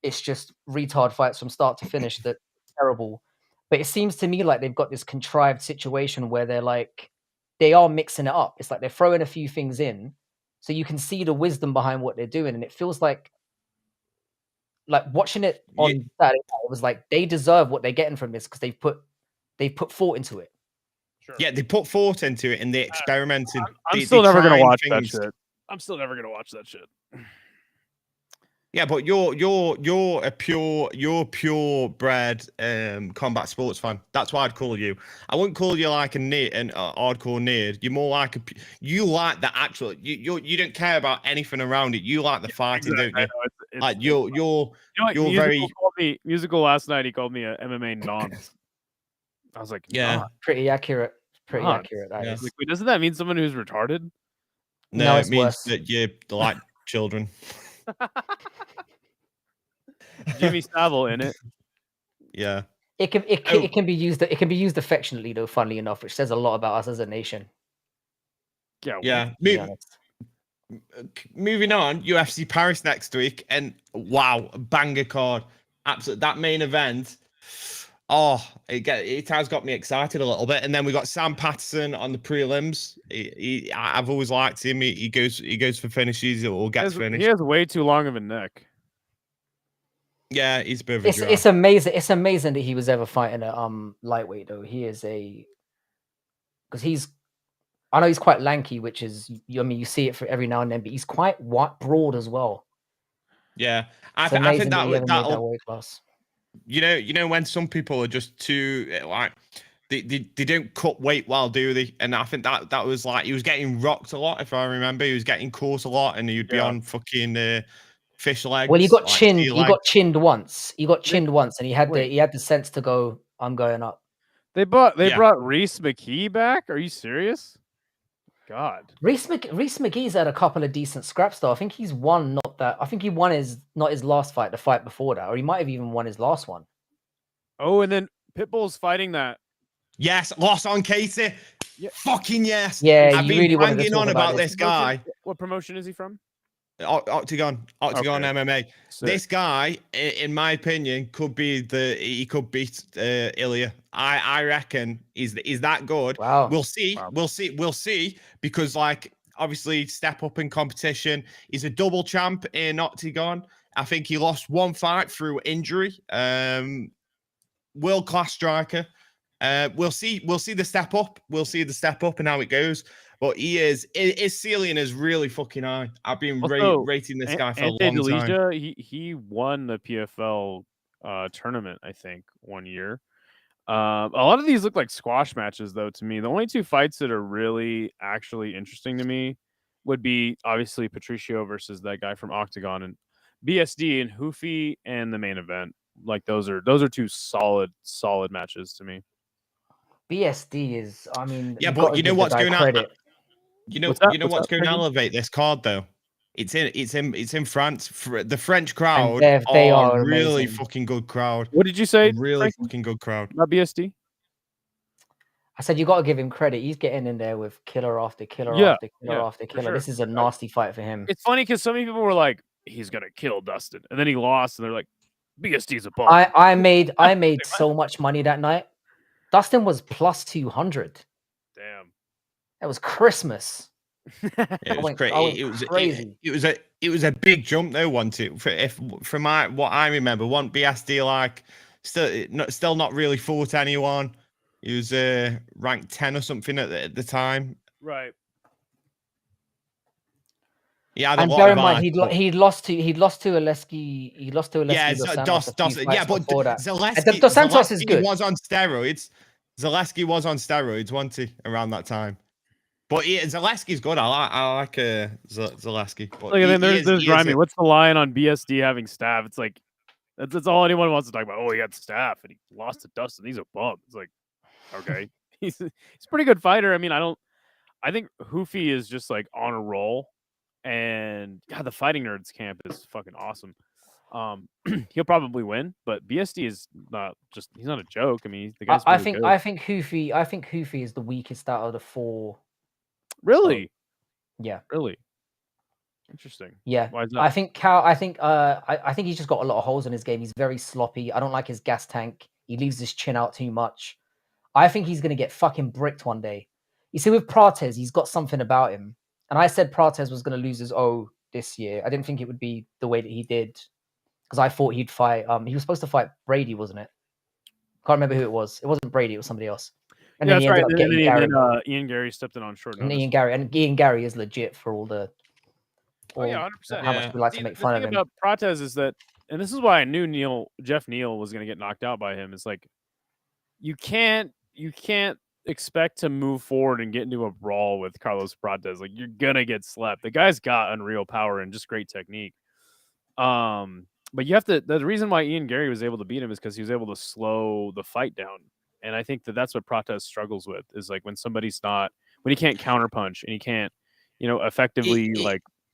Speaker 1: it's just retard fights from start to finish that's terrible. But it seems to me like they've got this contrived situation where they are mixing it up. It's like they're throwing a few things in, so you can see the wisdom behind what they're doing, and it feels like watching it on Saturday night, it was like they deserve what they're getting from this because they've put thought into it.
Speaker 3: Sure. Yeah, they put thought into it and they experimented.
Speaker 2: I'm still never gonna watch that shit. I'm still never gonna watch that shit.
Speaker 3: Yeah, but you're a purebred combat sports fan. That's why I'd call you. I wouldn't call you like a hardcore nerd. You're more like you like the actual. You don't care about anything around it. You like the fighting, don't you? Like you're very
Speaker 2: musical. Last night he called me a MMA nonce. I was like,
Speaker 1: yeah, pretty accurate. Pretty accurate.
Speaker 2: Like, wait, doesn't that mean someone who's retarded?
Speaker 3: No, it means that you like children.
Speaker 2: Jimmy Savile in it.
Speaker 3: Yeah.
Speaker 1: It can be used affectionately though, funnily enough, which says a lot about us as a nation.
Speaker 3: Yeah. Moving on, UFC Paris next week, and wow, banger card. Absolutely, that main event. Oh, it has got me excited a little bit. And then we got Sam Patterson on the prelims. I've always liked him. He goes for finishes or gets finished.
Speaker 2: He has way too long of a neck.
Speaker 3: Yeah, he's a bit of a
Speaker 1: It's
Speaker 3: draw.
Speaker 1: amazing. It's amazing that he was ever fighting at lightweight though. He is because he's. I know he's quite lanky, which is I mean you see it for every now and then, but he's quite broad as well.
Speaker 3: Yeah,
Speaker 1: It's
Speaker 3: I think
Speaker 1: amazing that he ever made that
Speaker 3: that'll
Speaker 1: weight class.
Speaker 3: you know when some people are just too like they don't cut weight well, do they? And I think that was like he was getting rocked a lot. If I remember, he was getting caught a lot, and he'd be on fucking fish legs.
Speaker 1: Well, he got
Speaker 3: like
Speaker 1: chinned.
Speaker 3: sea
Speaker 1: He
Speaker 3: legs.
Speaker 1: got chinned once. He got chinned once, and he had
Speaker 2: Wait.
Speaker 1: the sense to go. I'm going up.
Speaker 2: They brought
Speaker 3: Yeah.
Speaker 2: Reese McKee back. Are you serious? God.
Speaker 1: Reese McGee's had a couple of decent scraps though. I think he's won I think he won not his last fight, the fight before that, or he might have even won his last one.
Speaker 2: Oh, and then Pitbull's fighting that.
Speaker 3: Yes, loss on Casey.
Speaker 2: Yeah.
Speaker 3: Fucking yes.
Speaker 1: Yeah,
Speaker 3: I've
Speaker 1: you
Speaker 3: been
Speaker 1: really wanted to
Speaker 3: banging
Speaker 1: talk
Speaker 3: on about this guy.
Speaker 2: What promotion is he from?
Speaker 3: Octagon
Speaker 2: Okay.
Speaker 3: MMA.
Speaker 2: Sick.
Speaker 3: This guy, in my opinion, he could beat Ilya. I reckon he's that good.
Speaker 1: Wow.
Speaker 3: We'll see because like obviously step up in competition. He's a double champ in Octagon. I think he lost one fight through injury. World class striker. We'll see the step up. We'll see the step up and how it goes. But his ceiling is really fucking high. I've been rating this guy for a long time.
Speaker 2: He won the PFL tournament, I think, one year. A lot of these look like squash matches, though, to me. The only two fights that are really actually interesting to me would be obviously Patricio versus that guy from Octagon, and BSD and Hoofy, and the main event. Like those are two solid matches to me.
Speaker 1: BSD is, I mean,
Speaker 3: yeah, but you know what's going on? You know what's going to elevate this card though? It's in France. The French crowd
Speaker 1: they are
Speaker 3: a really
Speaker 1: amazing.
Speaker 3: fucking good crowd.
Speaker 2: What did you say?
Speaker 3: A really fucking good crowd.
Speaker 2: About BSD?
Speaker 1: I said you got to give him credit. He's getting in there with killer after killer after killer after killer.
Speaker 2: Sure.
Speaker 1: This is a nasty fight for him.
Speaker 2: It's funny because so many people were like, "He's gonna kill Dustin," and then he lost, and they're like, "BSD's a bum."
Speaker 1: I made so much money that night. Dustin was plus 200.
Speaker 2: Damn.
Speaker 1: That was Christmas.
Speaker 3: It was crazy. It was a big jump though. From what I remember, one BSD like still not really fought anyone. He was ranked 10 or something at the time.
Speaker 2: Right.
Speaker 1: Yeah, and bear in mind he'd lost to Oleski. He lost to Oleski.
Speaker 3: Yeah, Dos
Speaker 1: Santos is good.
Speaker 3: Was on steroids. Zaleski was on steroids, wasn't he, around that time? But Zaleski's good. I like Zaleski.
Speaker 2: Look, and then there's Grimy. What's the line on BSD having staff? It's like that's all anyone wants to talk about. Oh, he got staff and he lost to Dustin. He's a bum. It's like, okay, he's a pretty good fighter. I mean, I think Hoofy is just like on a roll, and God, the Fighting Nerds camp is fucking awesome. He'll probably win, but BSD is he's not a joke. I mean, the guy's
Speaker 1: I think Hoofy is the weakest out of the four.
Speaker 2: Really?
Speaker 1: Yeah.
Speaker 2: Really? Interesting.
Speaker 1: Yeah.
Speaker 2: Why is that?
Speaker 1: I think he's just got a lot of holes in his game. He's very sloppy. I don't like his gas tank. He leaves his chin out too much. I think he's gonna get fucking bricked one day. You see, with Prates, he's got something about him. And I said Prates was gonna lose his O this year. I didn't think it would be the way that he did. Because I thought he'd fight he was supposed to fight Brady, wasn't it? Can't remember who it was. It wasn't Brady, it was somebody else. And
Speaker 2: yeah,
Speaker 1: then
Speaker 2: that's
Speaker 1: he
Speaker 2: right.
Speaker 1: ended up getting Gary.
Speaker 2: Ian Gary stepped in on short notice.
Speaker 1: Ian Gary is legit for all the.
Speaker 2: Oh yeah, 100%.
Speaker 1: How much we like to make fun of him.
Speaker 2: The thing about Prates is that, and this is why I knew Jeff Neal was going to get knocked out by him. It's like you can't expect to move forward and get into a brawl with Carlos Prates. Like you're gonna get slept. The guy's got unreal power and just great technique. But you have to. The reason why Ian Gary was able to beat him is because he was able to slow the fight down. And I think that's what Prates struggles with is like when he can't counterpunch and he can't, effectively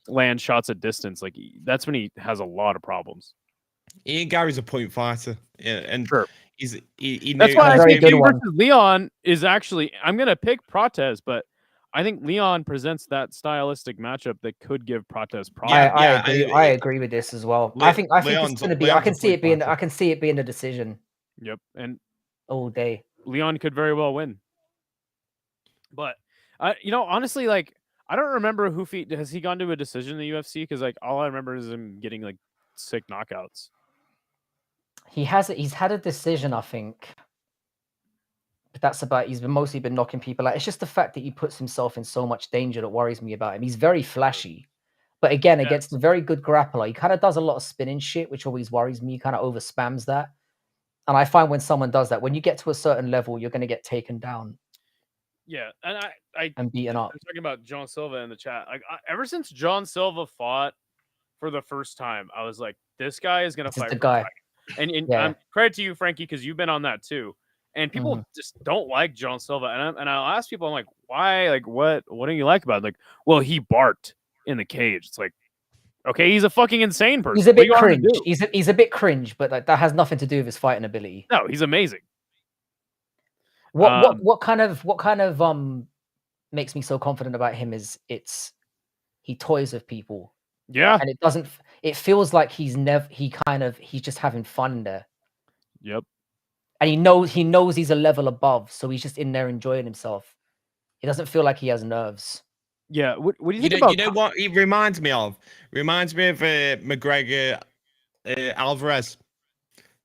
Speaker 2: land shots at distance. Like that's when he has a lot of problems.
Speaker 3: Ian Gary's a point fighter, and
Speaker 2: sure.
Speaker 3: That's
Speaker 2: why I think him versus Leon is actually. I'm gonna pick Prates, but I think Leon presents that stylistic matchup that could give Prates problems.
Speaker 1: I agree with this as well. I think it's going to be. I can see it being a decision.
Speaker 2: Yep, and
Speaker 1: all day.
Speaker 2: Leon could very well win. But honestly, like I don't remember has he gone to a decision in the UFC because like all I remember is him getting like sick knockouts.
Speaker 1: He's had a decision, I think. But that's about. He's mostly been knocking people out. It's just the fact that he puts himself in so much danger that worries me about him. He's very flashy, but again, against a very good grappler, he kind of does a lot of spinning shit, which always worries me. He kind of over spams that, and I find when someone does that, when you get to a certain level, you're going to get taken down.
Speaker 2: Yeah, and I
Speaker 1: and beaten up.
Speaker 2: I'm talking about John Silva in the chat. Like ever since John Silva fought for the first time, I was like, this guy is gonna fight
Speaker 1: the
Speaker 2: for
Speaker 1: guy.
Speaker 2: a title. And I'm credit to you, Frankie, because you've been on that too. And people just don't like John Silva. And I'll ask people, I'm like, why? Like, what do you like about it? Like, well, he barked in the cage. It's like, okay, he's a fucking insane person.
Speaker 1: He's a bit cringe. He's a bit cringe, but like, that has nothing to do with his fighting ability.
Speaker 2: No, he's amazing.
Speaker 1: What kind of makes me so confident about him is he toys with people.
Speaker 2: Yeah.
Speaker 1: And it feels like he's just having fun there.
Speaker 2: Yep.
Speaker 1: And he knows he's a level above, so he's just in there enjoying himself. It doesn't feel like he has nerves.
Speaker 2: Yeah. What do you think about?
Speaker 3: You know what he reminds me of? Reminds me of McGregor, Alvarez.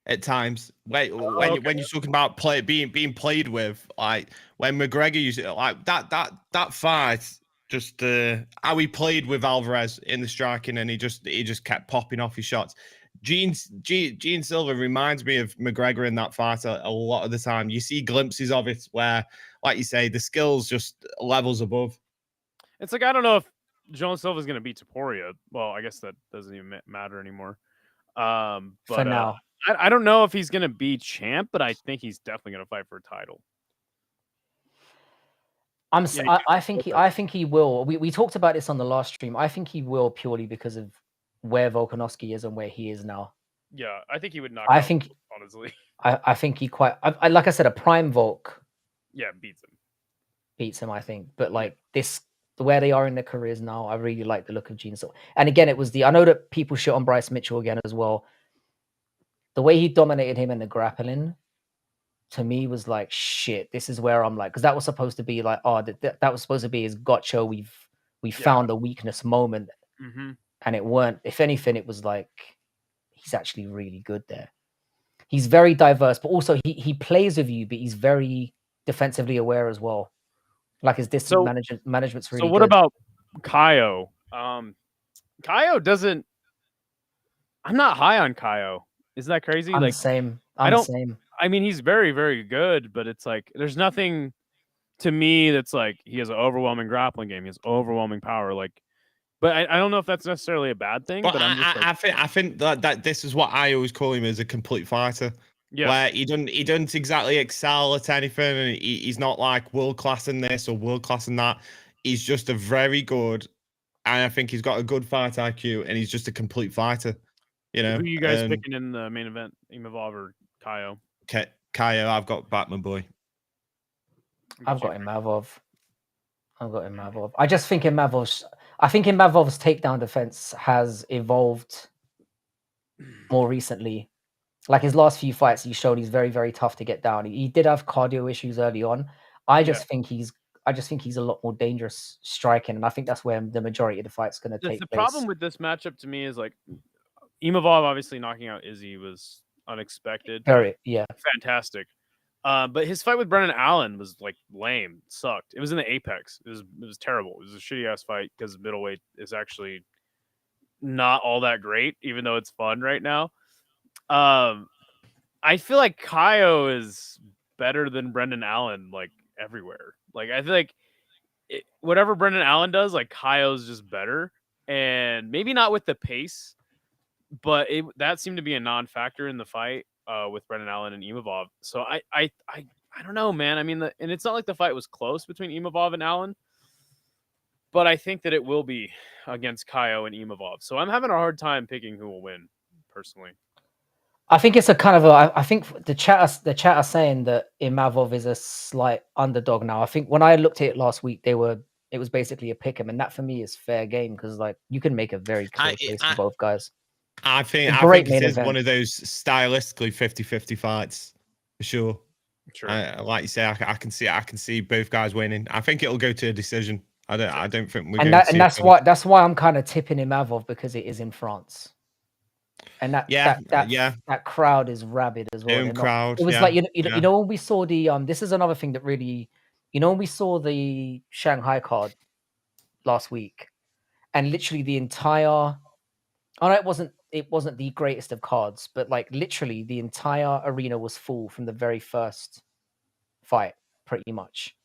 Speaker 3: At times, when you're talking about being played with, like when McGregor used it, like that fight, just how he played with Alvarez in the striking, and he just kept popping off his shots. Gene Silva reminds me of McGregor in that fight a lot of the time. You see glimpses of it where, like you say, the skills just levels above.
Speaker 2: It's like, I don't know if John Silva is going to beat Topuria. Well, I guess that doesn't even matter anymore. But
Speaker 1: for now.
Speaker 2: I don't know if he's going to be champ, but I think he's definitely going to fight for a title.
Speaker 1: I think he will. We talked about this on the last stream. I think he will purely because of where Volkanovski is and where he is now.
Speaker 2: Yeah, I think he would knock. Honestly,
Speaker 1: I think he quite. Like I said, a prime Volk.
Speaker 2: Yeah, beats him.
Speaker 1: I think, but like where they are in their careers now, I really like the look of Gene Silva. And again, I know that people shit on Bryce Mitchell again as well. The way he dominated him in the grappling, to me, was like, shit, this is where I'm like, because that was supposed to be like, that was supposed to be his gotcha. We found a weakness moment. And it weren't. If anything, it was like, he's actually really good there. He's very diverse, but also he plays with you, but he's very defensively aware as well. Like his distance management's really good.
Speaker 2: So what about Kaio? Kaio doesn't... I'm not high on Kaio. Isn't that crazy?
Speaker 1: I'm the same. I'm the same.
Speaker 2: I mean, he's very, very good, but it's like there's nothing to me that's like he has an overwhelming grappling game. He has overwhelming power. Like, but I don't know if that's necessarily a bad thing. But
Speaker 3: I think that this is what I always call him as a complete fighter.
Speaker 2: Yeah,
Speaker 3: where he doesn't exactly excel at anything, and he's not like world class in this or world class in that. He's just a very good, and I think he's got a good fight IQ, and he's just a complete fighter. You know,
Speaker 2: who are you guys picking in the main event, Imavov or Kaio?
Speaker 3: Kaio, I've got Batman Boy.
Speaker 1: I've got Imavov. I just think Imavov's takedown defense has evolved more recently. Like his last few fights, he showed he's very, very tough to get down. He did have cardio issues early on. I just think he's a lot more dangerous striking, and I think that's where the majority of the fight's going to take place.
Speaker 2: The problem with this matchup to me is like Imavov obviously knocking out Izzy was unexpected. Fantastic. But his fight with Brendan Allen was like lame. It sucked. It was in the Apex. It was terrible. It was a shitty ass fight because middleweight is actually not all that great, even though it's fun right now. I feel like Kaio is better than Brendan Allen, like everywhere. Like I feel like whatever Brendan Allen does, like Kaio's just better, and maybe not with the pace, but that seemed to be a non-factor in the fight with Brendan Allen and Imavov. So I don't know, man. I mean, and it's not like the fight was close between Imavov and Allen, but I think that it will be against Kaio and Imavov. So I'm having a hard time picking who will win, personally.
Speaker 1: I think it's a kind of I think the chat are saying that Imavov is a slight underdog now. I think when I looked at it last week, it was basically a pick 'em, and that for me is fair game because like you can make a very clear case for both guys.
Speaker 3: I think it is one of those stylistically 50-50 fights for sure. Like you say, I can see both guys winning. I think it'll go to a decision. I don't think we're going to see
Speaker 1: that's why I'm kind of tipping Imavov because it is in France. And
Speaker 3: Yeah,
Speaker 1: that crowd is rabid as well.
Speaker 3: crowd.
Speaker 1: It was
Speaker 3: yeah,
Speaker 1: like you know when we saw the this is another thing that really, when we saw the Shanghai card last week, and literally the entire, oh no, it wasn't the greatest of cards, but like literally the entire arena was full from the very first fight, pretty much.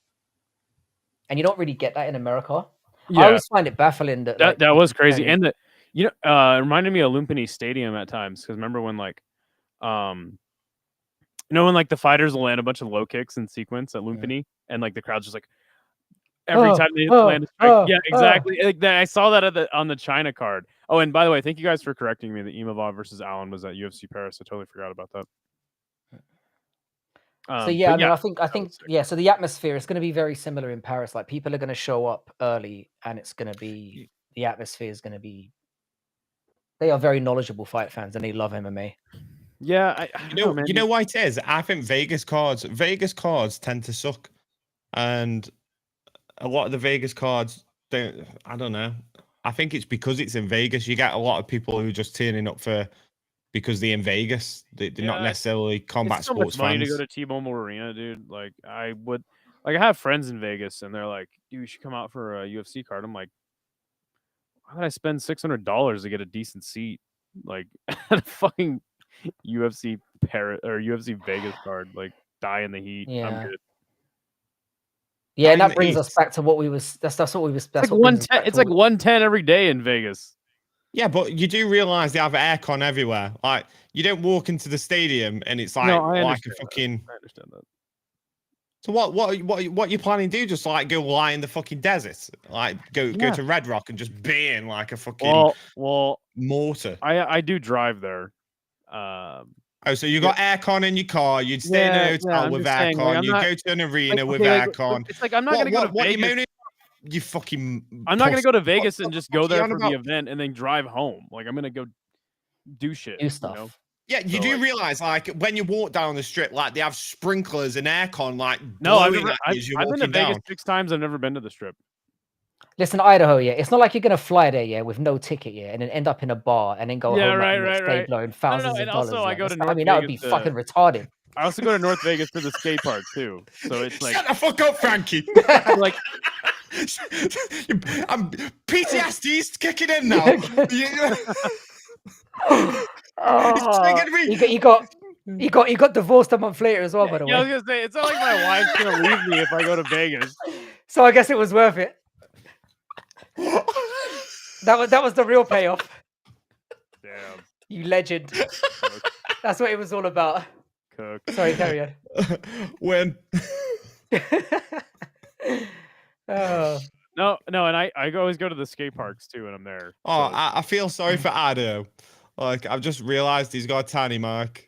Speaker 1: And you don't really get that in America.
Speaker 2: Yeah,
Speaker 1: I always find it baffling that like
Speaker 2: that was crazy, and it reminded me of Lumpini Stadium at times, because remember when like when like the fighters will land a bunch of low kicks in sequence at Lumpini, and like the crowd's just like every time they land a strike. Yeah, exactly. Like I saw that on the China card. Oh, and by the way, thank you guys for correcting me. The Imavov versus Allen was at UFC Paris. I totally forgot about that.
Speaker 1: So yeah, I mean, I think yeah. So the atmosphere is going to be very similar in Paris. Like people are going to show up early, and it's going to be, the atmosphere is going to be. They are very knowledgeable fight fans, and they love MMA.
Speaker 2: Yeah, I
Speaker 3: you know why it is. I think Vegas cards tend to suck, and a lot of the Vegas cards don't. I don't know. I think it's because it's in Vegas. You get a lot of people who are just turning up because they're in Vegas. They're not necessarily combat
Speaker 2: so
Speaker 3: sports
Speaker 2: much money
Speaker 3: fans.
Speaker 2: to go to T-Mobile Arena, dude. Like I have friends in Vegas, and they're like, "Dude, you should come out for a UFC card." I'm like, "Why would I spend $600 to get a decent seat, like at a fucking UFC Paris or UFC Vegas card? Like, die in the heat."
Speaker 1: Yeah.
Speaker 2: I'm good.
Speaker 1: Yeah, and that brings us back to what we was. That's what we was. That's
Speaker 2: like 110. It's like 110 every day in Vegas.
Speaker 3: Yeah, but you do realize they have aircon everywhere. Like you don't walk into the stadium and it's like like a fucking.
Speaker 2: I understand that.
Speaker 3: So what you planning to do? Just like go lie in the fucking desert, like go to Red Rock and just burn like a fucking mortar.
Speaker 2: I do drive there.
Speaker 3: Oh, so you got aircon in your car? You'd stay in a hotel with aircon. You go to an arena with aircon.
Speaker 2: It's like I'm not gonna go to Vegas.
Speaker 3: You fucking.
Speaker 2: I'm not gonna go to Vegas and just go there for the event and then drive home. Like I'm gonna go do shit.
Speaker 1: Do stuff.
Speaker 2: You know?
Speaker 3: Yeah, you do realize, like, when you walk down the strip, like, they have sprinklers and aircon, like,
Speaker 2: no, I've
Speaker 3: been to
Speaker 2: Vegas 6 times. I've never been to the strip.
Speaker 1: Listen, Idaho, yeah, it's not like you're gonna fly there, yeah, with no ticket, yeah, and then end up in a bar and then go home the next day blowing thousands of dollars.
Speaker 2: Also, I go to North
Speaker 1: I mean, that would be fucking retarded.
Speaker 2: I also go to North Vegas to the skate park too. So it's like,
Speaker 3: shut the fuck up, Frankie.
Speaker 2: Like,
Speaker 3: I'm PTSD's kicking in now.
Speaker 1: He got divorced a month later as well, by the way.
Speaker 2: I was gonna say, it's not like my wife's gonna leave me if I go to Vegas.
Speaker 1: So I guess it was worth it. That was the real payoff.
Speaker 2: Damn.
Speaker 1: You legend. That's what it was all about.
Speaker 2: Cook.
Speaker 1: Sorry, carry on.
Speaker 3: When?
Speaker 1: Oh.
Speaker 2: No, and I always go to the skate parks too when I'm there.
Speaker 3: Oh,
Speaker 2: so.
Speaker 3: I feel sorry for Ado. Like, I've just realized he's got a tiny mark.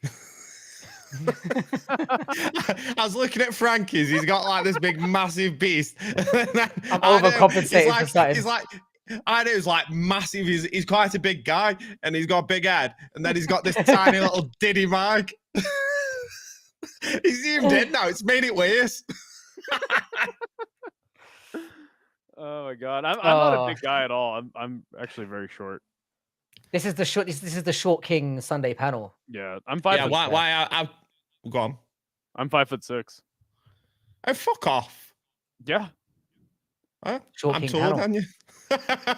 Speaker 3: I was looking at Frankie's. He's got like this big, massive beast.
Speaker 1: I'm overcompensating for something.
Speaker 3: He's like, I know he's like massive. He's quite a big guy, and he's got a big head, and then he's got this tiny little diddy mic. He's zoomed in now. It's made it worse.
Speaker 2: Oh my god, I'm not a big guy at all. I'm actually very short.
Speaker 1: This is the short. This is the Short King Sunday panel.
Speaker 2: Yeah, I'm 5.
Speaker 3: Yeah, why? Go on.
Speaker 2: I'm 5'6".
Speaker 3: Oh, fuck off.
Speaker 2: Yeah.
Speaker 3: Huh?
Speaker 1: Short
Speaker 3: I'm
Speaker 1: King
Speaker 3: taller than you.
Speaker 2: There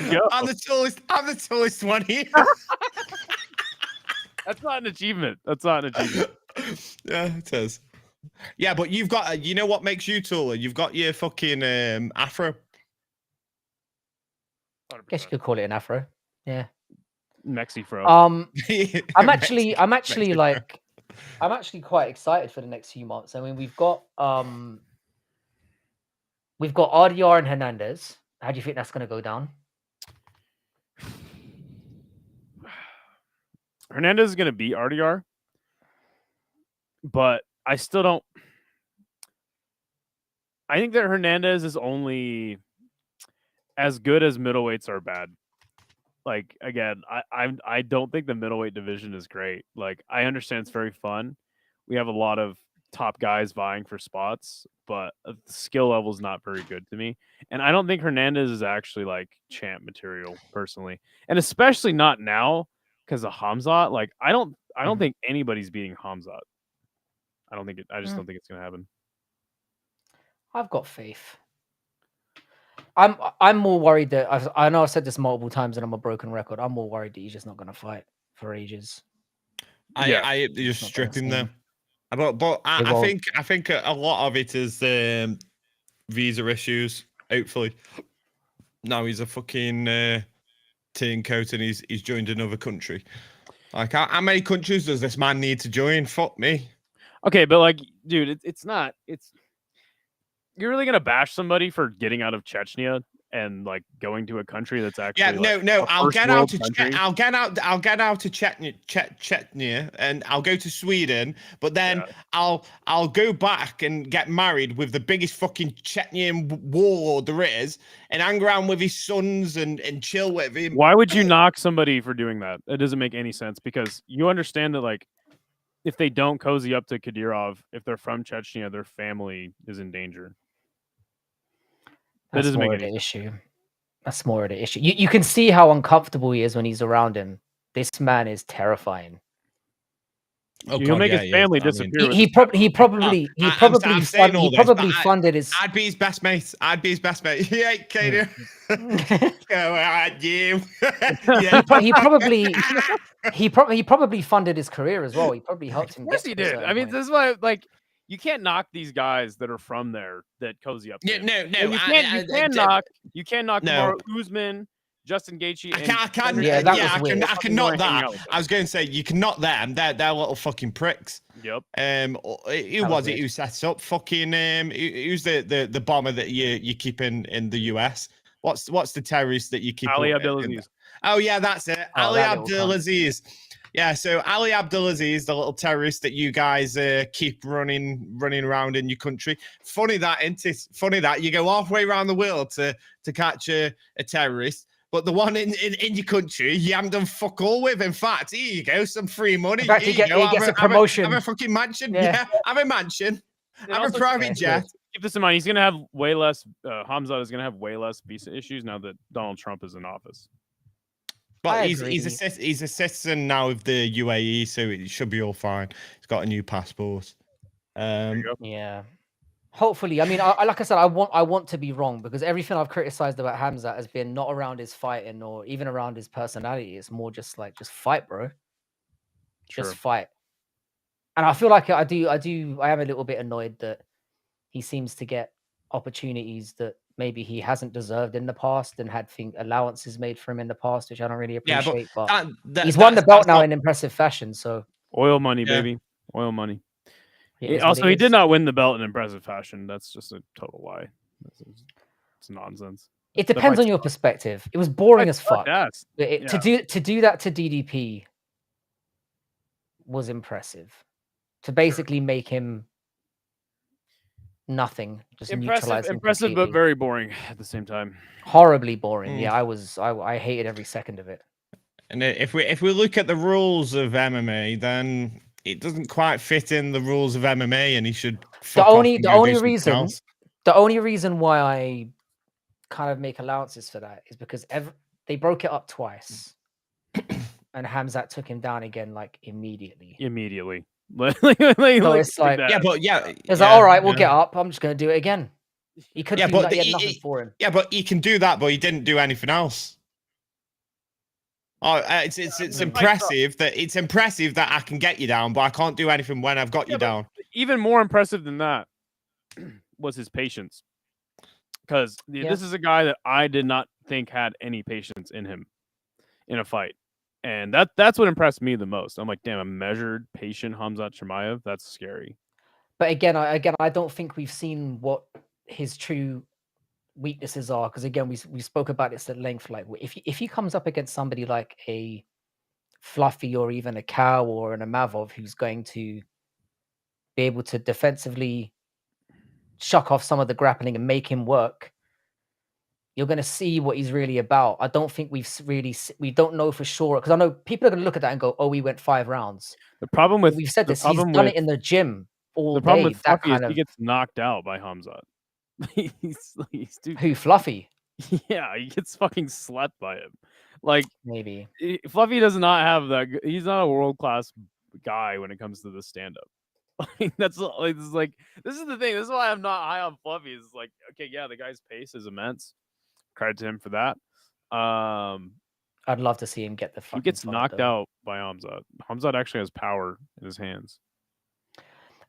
Speaker 2: you go.
Speaker 3: I'm the tallest one here.
Speaker 2: That's not an achievement.
Speaker 3: Yeah, it is. Yeah, but you've got. You know what makes you taller? You've got your fucking afro.
Speaker 2: 100%.
Speaker 1: Guess you could call it an afro. Yeah.
Speaker 2: Mexi-fro.
Speaker 1: I'm actually quite excited for the next few months. I mean, we've got RDR and Hernandez. How do you think that's going to go down?
Speaker 2: Hernandez is going to beat RDR, but I still don't. I think that Hernandez is only as good as middleweights are bad. Like, again, I don't think the middleweight division is great. Like, I understand it's very fun. We have a lot of top guys vying for spots, but the skill level is not very good to me. And I don't think Hernandez is actually like champ material personally, and especially not now because of Hamzat. Like I don't
Speaker 1: Mhm.
Speaker 2: think anybody's beating Hamzat. I just
Speaker 1: Mm.
Speaker 2: don't think it's gonna happen.
Speaker 1: I've got faith. I'm more worried that I know I've said this multiple times and I'm a broken record. I'm more worried that he's just not going to fight for ages.
Speaker 2: Yeah.
Speaker 3: I just
Speaker 1: It's not gonna
Speaker 3: strip him
Speaker 1: seem-
Speaker 3: though. But
Speaker 1: It
Speaker 3: I
Speaker 1: won't.
Speaker 3: think a lot of it is visa issues. Hopefully, now he's a fucking turncoat and he's joined another country. Like how many countries does this man need to join? Fuck me.
Speaker 2: Okay, but like, dude, it's not. You're really gonna bash somebody for getting out of Chechnya and like going to a country that's actually
Speaker 3: Yeah, no.
Speaker 2: a
Speaker 3: I'll
Speaker 2: first
Speaker 3: get
Speaker 2: world
Speaker 3: out to
Speaker 2: country?
Speaker 3: I'll get out to Chechnya, and I'll go to Sweden. But then I'll go back and get married with the biggest fucking Chechnyan warlord there is, and hang around with his sons and chill with him.
Speaker 2: Why would you knock somebody for doing that? It doesn't make any sense because you understand that like if they don't cozy up to Kadyrov, if they're from Chechnya, their family is in danger. That
Speaker 1: That's
Speaker 2: doesn't make
Speaker 1: more of
Speaker 2: any
Speaker 1: the
Speaker 2: sense.
Speaker 1: issue. That's more of the issue. You can see how uncomfortable he is when he's around him. This man is terrifying.
Speaker 3: Oh,
Speaker 2: You'll
Speaker 3: God,
Speaker 2: make
Speaker 3: yeah,
Speaker 2: his
Speaker 3: he
Speaker 2: family
Speaker 3: is. I mean,
Speaker 2: disappear.
Speaker 1: He probably
Speaker 3: I'm saying all this, but
Speaker 1: funded his.
Speaker 3: I'd be his best mate. I'd be his best mate. Yeah, Katie. Go at you. Yeah.
Speaker 1: He probably funded his career as well. He probably helped him
Speaker 2: Of course
Speaker 1: get
Speaker 2: he
Speaker 1: to a
Speaker 2: did.
Speaker 1: certain
Speaker 2: I mean,
Speaker 1: point.
Speaker 2: this is why like you can't knock these guys that are from there that cozy up. To
Speaker 3: Yeah,
Speaker 2: him.
Speaker 3: no.
Speaker 2: And you can knock
Speaker 3: No.
Speaker 2: Kamaru Usman, Justin Gaethje.
Speaker 3: I can knock that. I was going to say you can knock them. They're little fucking pricks.
Speaker 2: Yep.
Speaker 3: Who was it who set up fucking who's the bomber that you keep in the US? What's the terrorist that you keep?
Speaker 2: Ali Abdelaziz.
Speaker 3: Oh yeah, that's it.
Speaker 1: Oh,
Speaker 3: Ali
Speaker 1: that little cunt.
Speaker 3: Abdelaziz. Yeah, so Ali Abdelaziz, the little terrorist that you guys keep running around in your country. Funny that, isn't it? Funny that you go halfway around the world to catch a terrorist, but the one in your country you haven't done fuck all with. In fact, here you go, some free money.
Speaker 1: In fact, he gets a promotion.
Speaker 3: Have a fucking mansion.
Speaker 1: Yeah.
Speaker 3: Yeah, have a mansion. Have a private jet.
Speaker 2: Keep this in mind. He's going to have way less. Hamzat is going to have way less visa issues now that Donald Trump is in office.
Speaker 3: But he's a citizen now of the UAE, so it should be all fine. He's got a new passport.
Speaker 1: Yeah. Hopefully, I mean, like I said, I want to be wrong because everything I've criticized about Hamzat has been not around his fighting or even around his personality. It's more just fight, bro. Just fight. And I feel like I am a little bit annoyed that he seems to get opportunities that maybe he hasn't deserved in the past and had allowances made for him in the past, which I don't really appreciate.
Speaker 3: Yeah,
Speaker 1: but he's won the belt now in impressive fashion. So
Speaker 2: oil money, baby, oil money.
Speaker 1: Also,
Speaker 2: he did not win the belt in impressive fashion. That's just a total lie. It's nonsense.
Speaker 1: It depends on your perspective. It was boring as fuck. To do that to DDP was impressive. To basically make him nothing, just
Speaker 2: impressive, but very boring at the same time.
Speaker 1: Horribly boring. Yeah, I hated every second of it.
Speaker 3: And if we look at the rules of MMA, then it doesn't quite fit in the rules of MMA, and he should. The
Speaker 1: only reason why I kind of make allowances for that is because they broke it up twice, and Hamzat took him down again immediately.
Speaker 2: So
Speaker 1: it's like, it's like, all right, we'll get up. I'm just going to do it again. He could do that. He had nothing for him.
Speaker 3: Yeah, but he can do that, but he didn't do anything else. Oh, it's impressive that I can get you down, but I can't do anything when I've got you down.
Speaker 2: Even more impressive than that was his patience, because this is a guy that I did not think had any patience in him in a fight. And that's what impressed me the most. I'm like, damn, a measured, patient Hamzat Chimaev. That's scary.
Speaker 1: But again, I don't think we've seen what his true weaknesses are. Because again, we spoke about this at length. Like, if he comes up against somebody like a Fluffy or even a Cow or an Amavov, who's going to be able to defensively shuck off some of the grappling and make him work, you're going to see what he's really about. I don't think we don't know for sure, because I know people are going to look at that and go, "Oh, we went 5 rounds."
Speaker 2: The problem with
Speaker 1: we've said this, he's done it in the gym all day.
Speaker 2: The problem with Fluffy is he gets knocked out by Hamzat. he's
Speaker 1: Who, Fluffy?
Speaker 2: Yeah, he gets fucking slapped by him. Like
Speaker 1: Maybe.
Speaker 2: Fluffy does not have that. He's not a world class guy when it comes to the stand up. That's like this is the thing. This is why I'm not high on Fluffy. It's like, okay, yeah, the guy's pace is immense. Credit to him for that.
Speaker 1: I'd love to see him get the
Speaker 2: He
Speaker 1: fucking
Speaker 2: gets
Speaker 1: fight,
Speaker 2: knocked
Speaker 1: though.
Speaker 2: out by Hamzat. Hamzat actually has power in his hands.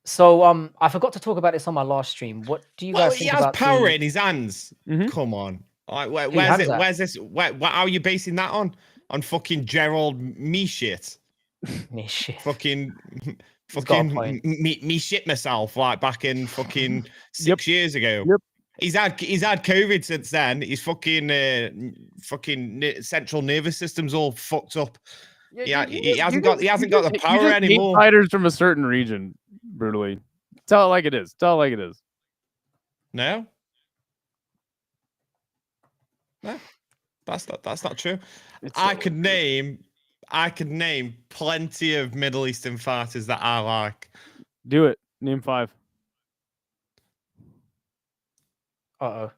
Speaker 1: So I forgot to talk about this on my last stream. What do you
Speaker 3: Well,
Speaker 1: guys
Speaker 3: he
Speaker 1: think
Speaker 3: has
Speaker 1: about
Speaker 3: power
Speaker 1: the
Speaker 3: in his hands.
Speaker 2: Mhm.
Speaker 3: Come on. Like,
Speaker 1: Hamzat?
Speaker 3: where's this? How are you basing that on? On fucking Gerald me shit?
Speaker 1: Me shit.
Speaker 3: Fucking
Speaker 1: got a point.
Speaker 3: me shit myself like back in fucking
Speaker 2: Yep.
Speaker 3: 6 years ago.
Speaker 2: Yep.
Speaker 3: He's had COVID since then. His fucking central nervous system's all fucked up. Yeah, he hasn't got the power anymore.
Speaker 2: Fighters from a certain region, brutally. Tell it like it is. Tell it like it is.
Speaker 3: No, that's not true. I could name plenty of Middle Eastern fighters that I like.
Speaker 2: Do it. Name 5.
Speaker 1: Uh-oh.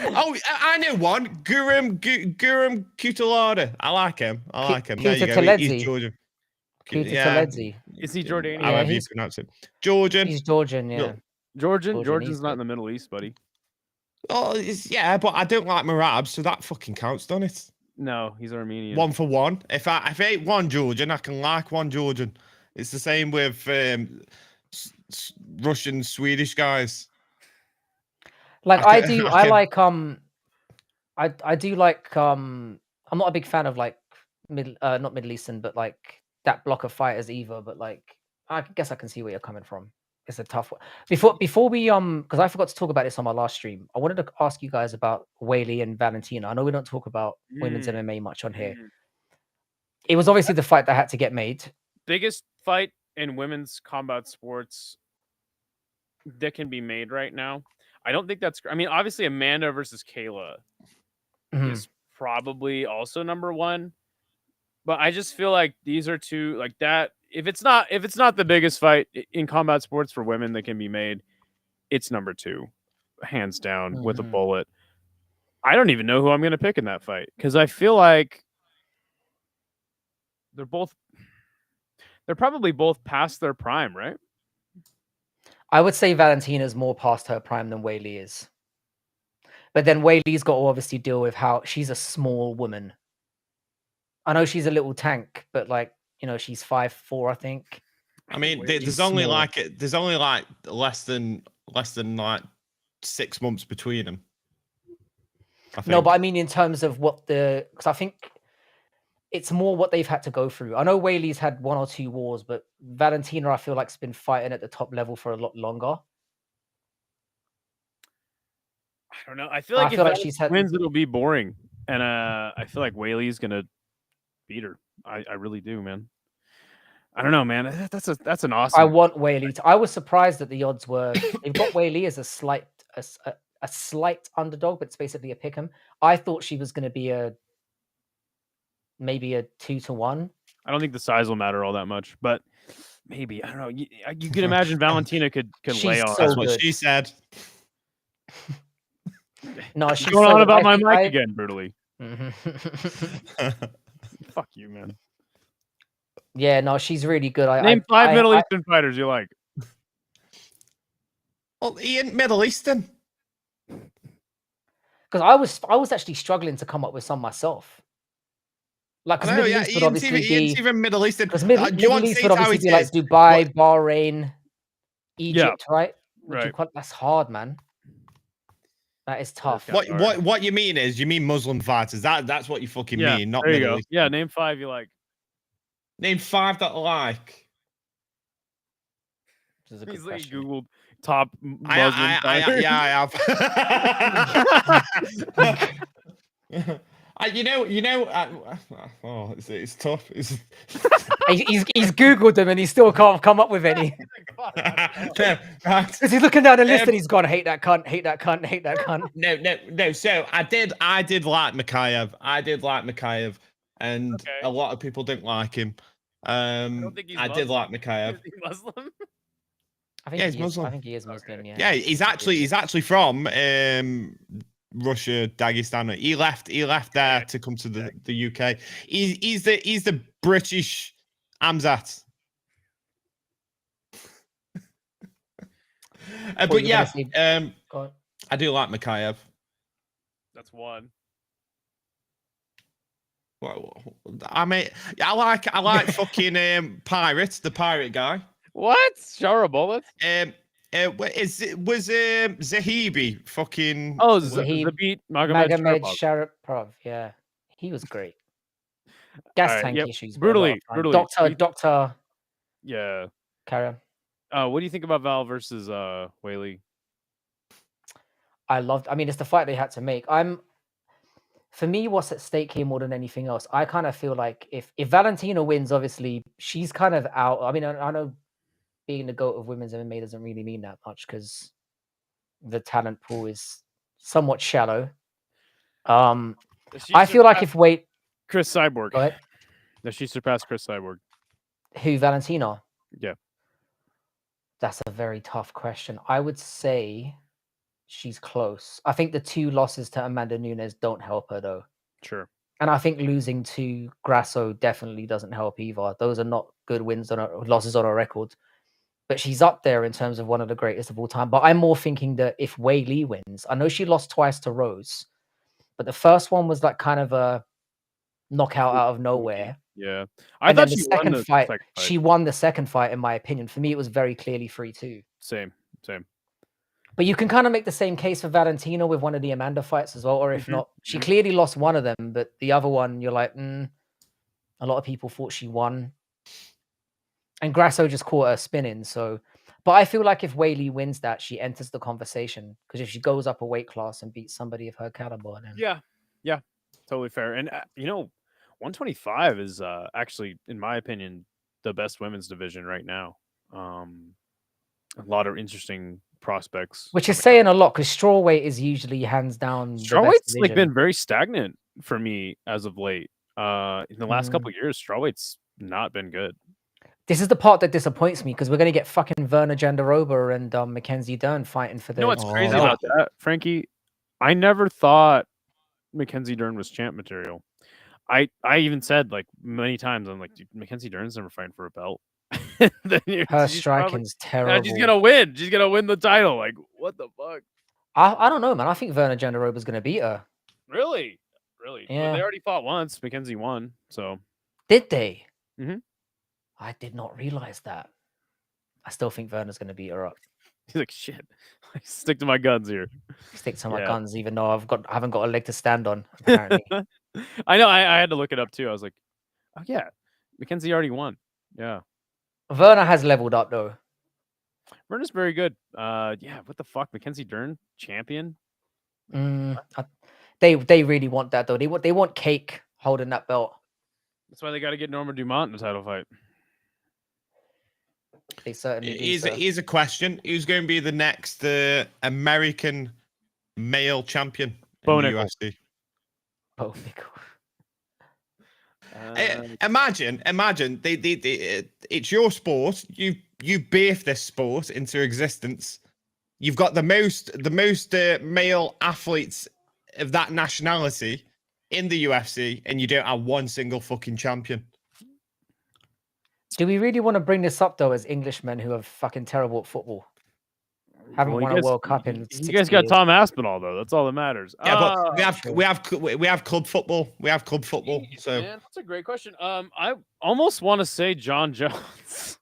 Speaker 3: Oh, I know one. Guram Kutalada. I like him. There you go. He's Georgian.
Speaker 1: Kuta
Speaker 2: Is he Jordanian?
Speaker 3: However you pronounce it. Georgian.
Speaker 1: He's Georgian, yeah.
Speaker 2: Georgian's not in the Middle East, buddy.
Speaker 3: Oh, yeah, but I don't like Marab, so that fucking counts, doesn't it?
Speaker 2: No, he's Armenian.
Speaker 3: 1 for 1. If I hate one Georgian, I can like one Georgian. It's the same with Russian, Swedish guys.
Speaker 1: Like I do like I'm not a big fan of like not Middle Eastern, but like that block of fighters either. But like I guess I can see where you're coming from. It's a tough one. Before we because I forgot to talk about this on my last stream. I wanted to ask you guys about Whaley and Valentina. I know we don't talk about women's MMA much on here. It was obviously the fight that had to get made.
Speaker 2: Biggest fight in women's combat sports that can be made right now. I don't think that's. I mean, obviously, Amanda versus Kayla is probably also number 1, but I just feel like these are two like that. If it's not the biggest fight in combat sports for women that can be made, it's number 2, hands down, with a bullet. I don't even know who I'm going to pick in that fight because I feel like they're probably both past their prime, right?
Speaker 1: I would say Valentina's more past her prime than Whaley is. But then Whaley's got to obviously deal with how she's a small woman. I know she's a little tank, but like, you know, she's 5'4", I think.
Speaker 3: I mean, there's only like less than like 6 months between them.
Speaker 1: No, but I mean in terms of because I think it's more what they've had to go through. I know Whaley's had 1 or 2 wars, but Valentina, I feel like, has been fighting at the top level for a lot longer.
Speaker 2: I don't know. I feel like if
Speaker 1: she's had
Speaker 2: wins, it'll be boring, and I feel like Whaley's gonna beat her. I really do, man. I don't know, man. That's an awesome.
Speaker 1: I want Whaley. I was surprised that the odds were. They've got Whaley as a slight underdog, but it's basically a pick'em. I thought she was going to be maybe a 2-1.
Speaker 2: I don't think the size will matter all that much, but maybe. I don't know. You can imagine Valentina could lay on.
Speaker 3: That's what she said.
Speaker 1: No, she's
Speaker 2: going on about my mic again, brutally. Fuck you, man.
Speaker 1: Yeah, no, she's really good.
Speaker 2: Name 5 Middle Eastern fighters you like.
Speaker 3: Well, he ain't Middle Eastern.
Speaker 1: Because I was actually struggling to come up with some myself. Like, because Middle East would obviously be
Speaker 3: even Middle Eastern.
Speaker 1: Because Middle East would obviously be like Dubai, Bahrain, Egypt, right?
Speaker 2: Right.
Speaker 1: That's hard, man. That is tough.
Speaker 3: What you mean is you mean Muslim fighters. That's what you fucking mean, not Middle Eastern.
Speaker 2: Yeah, name 5 you like.
Speaker 3: Name 5 that I like.
Speaker 1: This is a good
Speaker 2: question. Googled top Muslim
Speaker 3: fighters. I have. It's tough.
Speaker 1: He's Googled them and he still can't come up with any. Because he's looking down the list and he's gone, hate that cunt, hate that cunt, hate that cunt.
Speaker 3: No. So I did like Mikhaev. And a lot of people didn't like him. I did like Mikhaev.
Speaker 2: Is he Muslim?
Speaker 1: I think
Speaker 3: Yeah, he's
Speaker 1: he is. I
Speaker 3: Muslim.
Speaker 1: think he is Muslim.
Speaker 2: Okay.
Speaker 1: Yeah.
Speaker 3: Yeah, he's actually from Russia, Dagestan. He left there to come to the UK. He's the British Amzat. But
Speaker 1: you
Speaker 3: yeah,
Speaker 1: gonna say- Go on.
Speaker 3: I do like Mikhaev.
Speaker 2: That's one.
Speaker 3: Well, I like fucking Pirates, the pirate guy.
Speaker 2: What? Shara Bullets?
Speaker 3: Was Zahibi fucking?
Speaker 2: Oh,
Speaker 1: Zahib
Speaker 2: Zabit Magomed
Speaker 1: Magomed
Speaker 2: Sharapov.
Speaker 1: Sharapov. Yeah, he was great. Gas
Speaker 2: Alright,
Speaker 1: tank
Speaker 2: yep.
Speaker 1: issues. But a lot of
Speaker 2: Brutally.
Speaker 1: time. Doctor.
Speaker 2: Yeah.
Speaker 1: Karen.
Speaker 2: What do you think about Val versus Whaley?
Speaker 1: I mean, it's the fight they had to make. For me, what's at stake here more than anything else, I kind of feel like if Valentina wins, obviously she's kind of out. I mean, I know being the GOAT of women's MMA doesn't really mean that much because the talent pool is somewhat shallow. I feel like if
Speaker 2: Chris Cyborg.
Speaker 1: Go ahead.
Speaker 2: Does she surpass Chris Cyborg?
Speaker 1: Who, Valentina?
Speaker 2: Yeah.
Speaker 1: That's a very tough question. I would say she's close. I think the 2 losses to Amanda Nunes don't help her though.
Speaker 2: Sure.
Speaker 1: And I think losing to Grasso definitely doesn't help either. Those are not good wins losses on her record. But she's up there in terms of one of the greatest of all time. But I'm more thinking that if Wei Li wins, I know she lost twice to Rose, but the first one was like kind of a knockout out of nowhere.
Speaker 2: Yeah.
Speaker 1: I thought she won the second fight. She won the second fight, in my opinion. For me, it was very clearly 3-2.
Speaker 2: Same.
Speaker 1: But you can kind of make the same case for Valentina with one of the Amanda fights as well. Or if not, she clearly lost one of them, but the other one, you're like, a lot of people thought she won. And Grasso just caught her spinning. So, but I feel like if Wei Li wins that, she enters the conversation. Because if she goes up a weight class and beats somebody of her caliber, then
Speaker 2: Yeah. Totally fair. And 125 is actually, in my opinion, the best women's division right now. A lot of interesting prospects.
Speaker 1: Which is saying a lot because strawweight is usually hands down.
Speaker 2: Strawweight's like been very stagnant for me as of late. In the last couple of years, strawweight's not been good.
Speaker 1: This is the part that disappoints me because we're going to get fucking Verna Jandiroba and Mackenzie Dern fighting for the.
Speaker 2: You know what's crazy about that, Frankie? I never thought Mackenzie Dern was champ material. I even said like many times, I'm like, dude, Mackenzie Dern's never fighting for a belt.
Speaker 1: Her striking's terrible.
Speaker 2: She's gonna win. She's gonna win the title. Like, what the fuck?
Speaker 1: I don't know, man. I think Verna Jandiroba's going to beat her.
Speaker 2: Really?
Speaker 1: Yeah.
Speaker 2: Well, they already fought once. Mackenzie won. So
Speaker 1: did they?
Speaker 2: Mhm.
Speaker 1: I did not realize that. I still think Verna's going to beat her up.
Speaker 2: He's like, shit. Stick to my guns here.
Speaker 1: Stick to my guns, even though I haven't got a leg to stand on. Apparently,
Speaker 2: I know. I had to look it up too. I was like, oh yeah, Mackenzie already won. Yeah,
Speaker 1: Verna has leveled up though.
Speaker 2: Verna's very good. Yeah. What the fuck, Mackenzie Dern champion?
Speaker 1: They really want that though. They want Cake holding that belt.
Speaker 2: That's why they got to get Norma Dumont in a title fight.
Speaker 1: They certainly do.
Speaker 3: Here's a question: who's going to be the next American male champion in the UFC?
Speaker 1: Bo Nickel.
Speaker 3: Imagine it's your sport. You birthed this sport into existence. You've got the most male athletes of that nationality in the UFC, and you don't have one single fucking champion.
Speaker 1: Do we really want to bring this up though, as Englishmen who are fucking terrible at football? Haven't won a World Cup in.
Speaker 2: You guys got Tom Aspinall though. That's all that matters.
Speaker 3: Yeah, but we have club football. We have club football. So
Speaker 2: man, that's a great question. I almost want to say John Jones.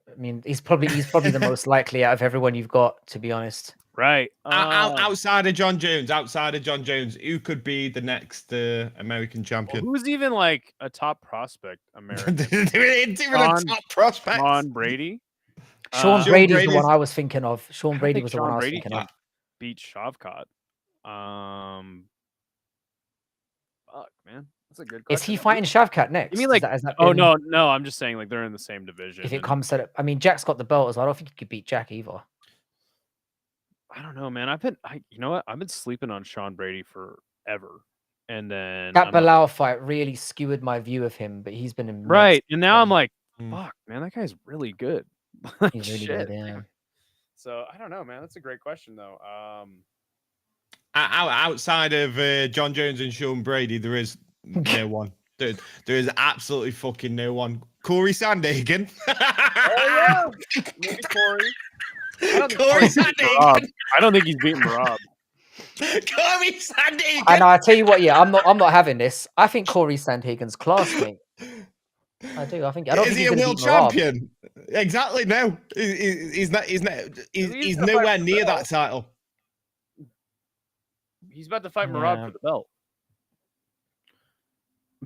Speaker 1: I mean, he's probably the most likely out of everyone you've got, to be honest.
Speaker 2: Right.
Speaker 3: Outside of John Jones, who could be the next American champion?
Speaker 2: Well, who's even like a top prospect American?
Speaker 3: A top prospect.
Speaker 2: Sean Brady.
Speaker 1: Sean Brady's the one I was thinking of. Sean Brady was the one I was thinking of.
Speaker 2: Beat Shavkat. Fuck, man. That's a good question.
Speaker 1: Is he fighting Shavkat next?
Speaker 2: You mean like? No. I'm just saying like they're in the same division.
Speaker 1: If it comes to, I mean, Jack's got the belt as well. I don't think he could beat Jack either.
Speaker 2: I don't know, man. You know what? I've been sleeping on Sean Brady forever, and then
Speaker 1: that Bilal fight really skewered my view of him. But he's been
Speaker 2: right, and now I'm like, fuck, man, that guy's really good.
Speaker 1: He's really
Speaker 2: Shit.
Speaker 1: good, yeah.
Speaker 2: So I don't know, man. That's a great question, though.
Speaker 3: Outside of John Jones and Sean Brady, there is no one. There is absolutely fucking no one. Corey Sandhagen.
Speaker 2: Oh yeah, maybe Corey. I don't think
Speaker 3: Corey
Speaker 2: Corey's beating Marab.
Speaker 3: Sandhagen.
Speaker 2: I don't think he's beating Marab.
Speaker 3: Corey Sandhagen.
Speaker 1: And I tell you what, yeah, I'm not having this. I think Corey Sandhagen's classmate. I do. I don't
Speaker 3: Is
Speaker 1: think
Speaker 3: he
Speaker 1: he's
Speaker 3: a
Speaker 1: going to
Speaker 3: world
Speaker 1: beat Marab.
Speaker 3: champion? Exactly. No, he's not. He's
Speaker 2: gonna
Speaker 3: nowhere
Speaker 2: fight for the
Speaker 3: near
Speaker 2: belt.
Speaker 3: that title.
Speaker 2: He's about to fight
Speaker 1: Yeah.
Speaker 2: Marab for the belt,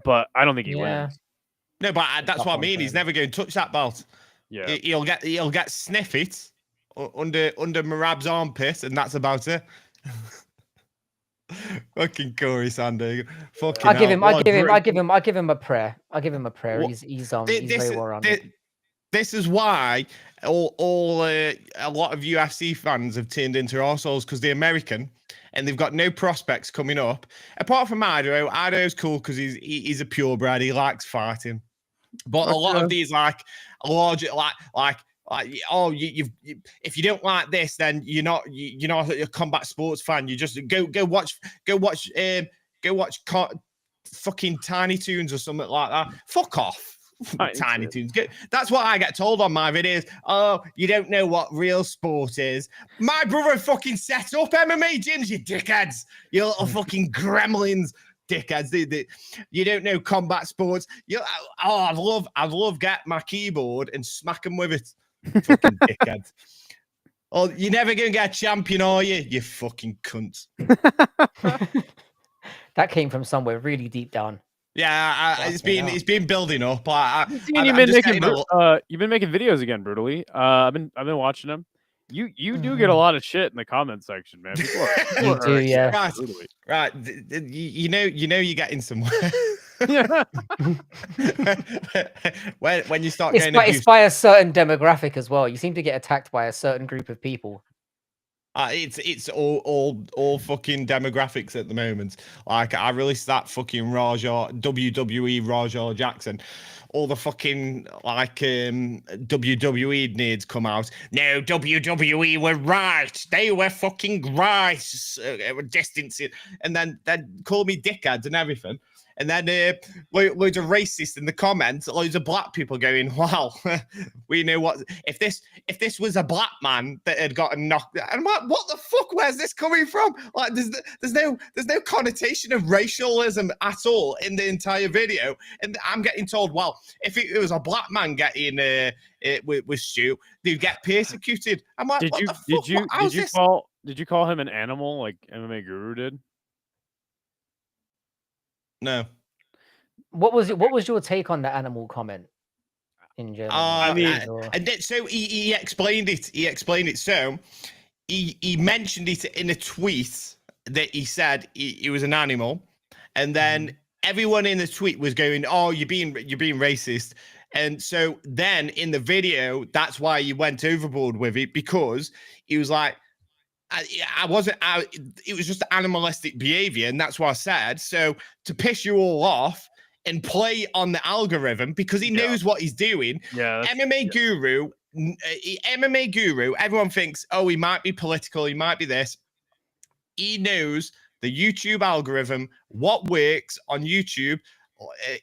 Speaker 2: but I don't think he
Speaker 1: Yeah.
Speaker 2: wins.
Speaker 3: No, but that's
Speaker 1: Tough
Speaker 3: what I
Speaker 1: one
Speaker 3: mean.
Speaker 1: for
Speaker 3: He's
Speaker 1: him.
Speaker 3: never going to touch that belt.
Speaker 2: Yeah,
Speaker 3: He'll get sniff it under Marab's armpit, and that's about it. Fucking Corey Sandhagen. Fucking
Speaker 1: I give
Speaker 3: hell,
Speaker 1: him
Speaker 3: what a great-
Speaker 1: a prayer. I give him a prayer.
Speaker 3: What-
Speaker 1: He's
Speaker 3: This
Speaker 1: very
Speaker 3: is-
Speaker 1: well rounded.
Speaker 3: This is why a lot of UFC fans have turned into arseholes because they're American and they've got no prospects coming up. Apart from Idaho, Idaho's cool because he's a purebred. He likes fighting. But a lot of these like large like oh you if you don't like this, then you're not a combat sports fan. You just go watch fucking Tiny Toons or something like that. Fuck off. Tiny Toons. That's what I get told on my videos. Oh, you don't know what real sport is. My brother fucking set up MMA gyms, you dickheads. You little fucking gremlins. Dickheads. You don't know combat sports. I'd love get my keyboard and smack them with it. Fucking dickheads. Oh, you're never gonna get a champion, are you? You fucking cunt.
Speaker 1: That came from somewhere really deep down.
Speaker 3: Yeah, it's been building up.
Speaker 2: You've been making videos again, brutally. I've been watching them. You do get a lot of shit in the comment section, man. People
Speaker 1: You do, yeah.
Speaker 3: Right. You know you're getting somewhere. when you start getting abused.
Speaker 1: It's by a certain demographic as well. You seem to get attacked by a certain group of people.
Speaker 3: It's all fucking demographics at the moment. Like I released that fucking WWE Rampage Jackson. All the fucking like WWE needs come out. No, WWE were right. They were fucking right. Distancing, and then call me dickheads and everything. And then loads of racists in the comments, loads of black people going, "Wow, we know what if this was a black man that had gotten knocked." And I'm like, "What the fuck? Where's this coming from?" Like, there's no connotation of racialism at all in the entire video. And I'm getting told, "Well, if it was a black man getting with Stu, they'd get persecuted." I'm like,
Speaker 2: Did you call him an animal like MMA Guru did?
Speaker 3: No.
Speaker 1: What was your take on the animal comment in Germany?
Speaker 3: So he explained it. He explained it. So he mentioned it in a tweet that he said he was an animal, and then everyone in the tweet was going, "Oh, you're being racist." And so then in the video, that's why he went overboard with it, because he was like, it was just animalistic behavior, and that's what I said. So to piss you all off and play on the algorithm, because he knows what he's doing.
Speaker 2: Yeah,
Speaker 3: MMA Guru, everyone thinks, oh, he might be political, he might be this. He knows the YouTube algorithm, what works on YouTube.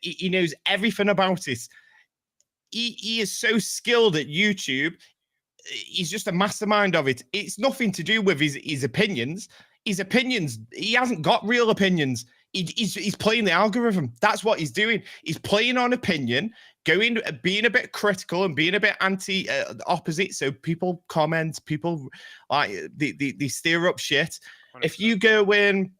Speaker 3: He knows everything about it. He is so skilled at YouTube. He's just a mastermind of it. It's nothing to do with his opinions. His opinions, he hasn't got real opinions. He's playing the algorithm. That's what he's doing. He's playing on opinion, being a bit critical and being a bit opposite. So people comment, people like they stir up shit. 100%. If you go in,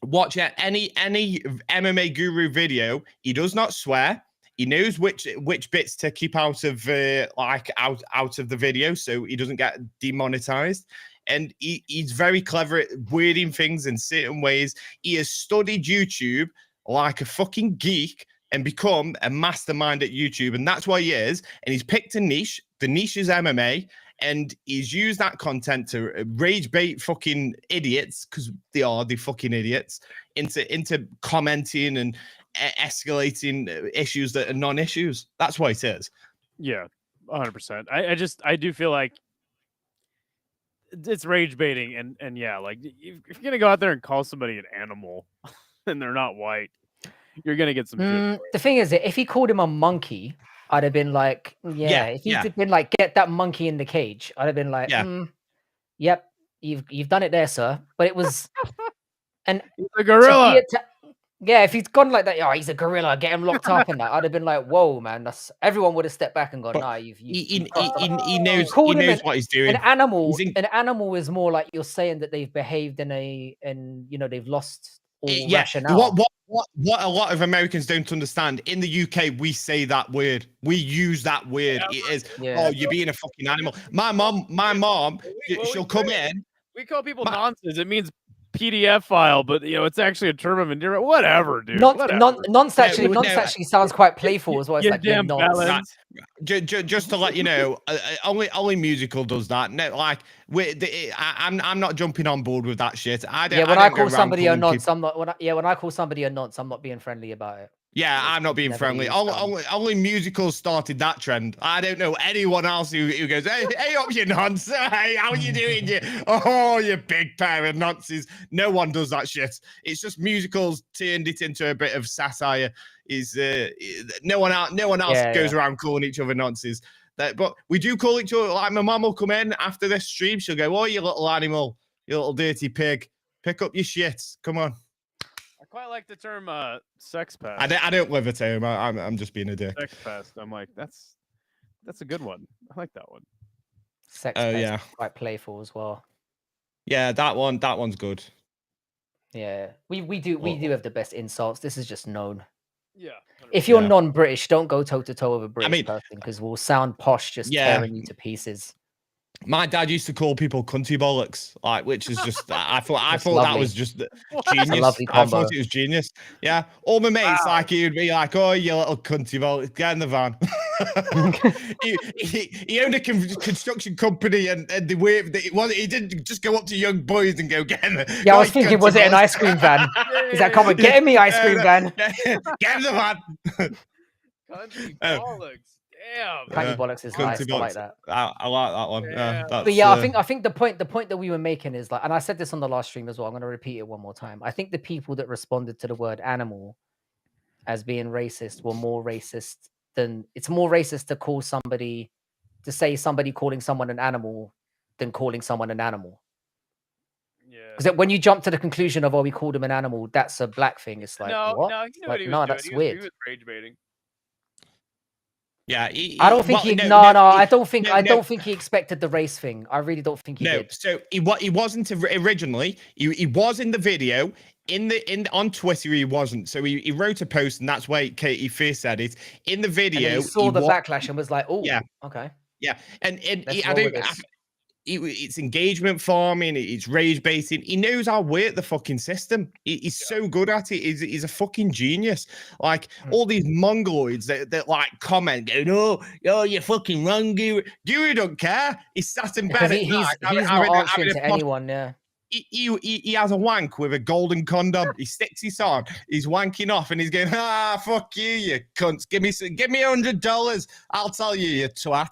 Speaker 3: watch any MMA Guru video, he does not swear. He knows which bits to keep out of out of the video, so he doesn't get demonetized. And he's very clever at wording things in certain ways. He has studied YouTube like a fucking geek and become a mastermind at YouTube, and that's why he is. And he's picked a niche. The niche is MMA, and he's used that content to rage bait fucking idiots, because they fucking idiots, into commenting and escalating issues that are non-issues. That's what it is.
Speaker 2: Yeah, 100%. I do feel like it's rage baiting, and yeah, like if you're gonna go out there and call somebody an animal and they're not white, you're gonna get some shit.
Speaker 1: The thing is, if he called him a monkey, I'd have been like, yeah. If he'd been like, get that monkey in the cage, I'd have been like, yep, you've done it there, sir. But it was, and
Speaker 2: He's a gorilla.
Speaker 1: Yeah, if he's gone like that, oh, he's a gorilla, get him locked up and that, I'd have been like, whoa, man, everyone would have stepped back and gone,
Speaker 3: But
Speaker 1: nah,
Speaker 3: he knows what he's doing.
Speaker 1: An animal is more like you're saying that they've behaved and you know they've lost all rationale.
Speaker 3: What a lot of Americans don't understand, in the UK we say that word. We use that word. It is, oh, you're being a fucking animal. My mom, she'll come in.
Speaker 2: We call people nonsense. It means PDF file, but you know it's actually a term of endearment. Whatever, dude.
Speaker 1: Nonce actually sounds quite playful as well. It's like
Speaker 2: damn balance.
Speaker 3: Just to let you know, only musical does that. No, like I'm not jumping on board with that shit.
Speaker 1: When I call somebody a nonce, I'm not. When I call somebody a nonce, I'm not being friendly about it.
Speaker 3: Yeah, I'm not being friendly. Only musicals started that trend. I don't know anyone else who goes, hey up you nonce. Hey, how you doing? You big pair of nonces. No one does that shit. It's just musicals turned it into a bit of satire. No one else goes around calling each other nonces. But we do call each other, like my mum will come in after this stream. She'll go, oh, you little animal, you little dirty pig. Pick up your shit. Come on.
Speaker 2: I quite like the term sex pest.
Speaker 3: I don't live at home. I'm just being a dick.
Speaker 2: Sex pest. I'm like, that's a good one. I like that one.
Speaker 1: Sex pest is quite playful as well.
Speaker 3: Yeah, that one's good.
Speaker 1: Yeah, we do have the best insults. This is just known.
Speaker 2: Yeah. 100%.
Speaker 1: If you're non-British, don't go toe to toe with a British person because we'll sound posh, just tearing you to pieces.
Speaker 3: My dad used to call people cunty bollocks, like, which is just I thought that was just genius.
Speaker 1: A lovely combo.
Speaker 3: I thought it was genius. Yeah, all my mates like he'd be like, "Oh, you little cunty bollocks, get in the van." he owned a construction company, and the way that he didn't just go up to young boys and go get him.
Speaker 1: Yeah, I was thinking, was it an ice cream van? Is that common? Get in me ice cream van.
Speaker 3: Get in the van.
Speaker 2: Cunty bollocks. Damn.
Speaker 1: Cunty bollocks is nice. I like that.
Speaker 3: I like that one. Yeah,
Speaker 1: but yeah, I think the point that we were making is like, and I said this on the last stream as well. I'm going to repeat it one more time. I think the people that responded to the word animal as being racist were more racist than it's more racist to say somebody calling someone an animal than calling someone an animal.
Speaker 2: Yeah.
Speaker 1: Because when you jump to the conclusion of, oh, we called him an animal, that's a black thing. It's like, what?
Speaker 2: No, you know what he was doing.
Speaker 1: That's weird.
Speaker 2: He was rage baiting.
Speaker 3: Yeah,
Speaker 1: I don't think I don't think he expected the race thing. I really don't think he did.
Speaker 3: So he wasn't originally. He was in the video. On Twitter he wasn't. So he wrote a post, and that's why he first said it in the video.
Speaker 1: And he saw the backlash and was like, oh, yeah, okay,
Speaker 3: yeah, and it's engagement farming, it's rage baiting. He knows how to work the fucking system. He's so good at it. He's a fucking genius. Like all these mongoloids that like comment, going, "Oh, you're fucking wrong, Guru." Guru don't care. He's sat in bed.
Speaker 1: He's not answering to anyone. Yeah.
Speaker 3: He has a wank with a golden condom. He sticks his on. He's wanking off, and he's going, fuck you cunts. Give me $100. I'll tell you, you twat.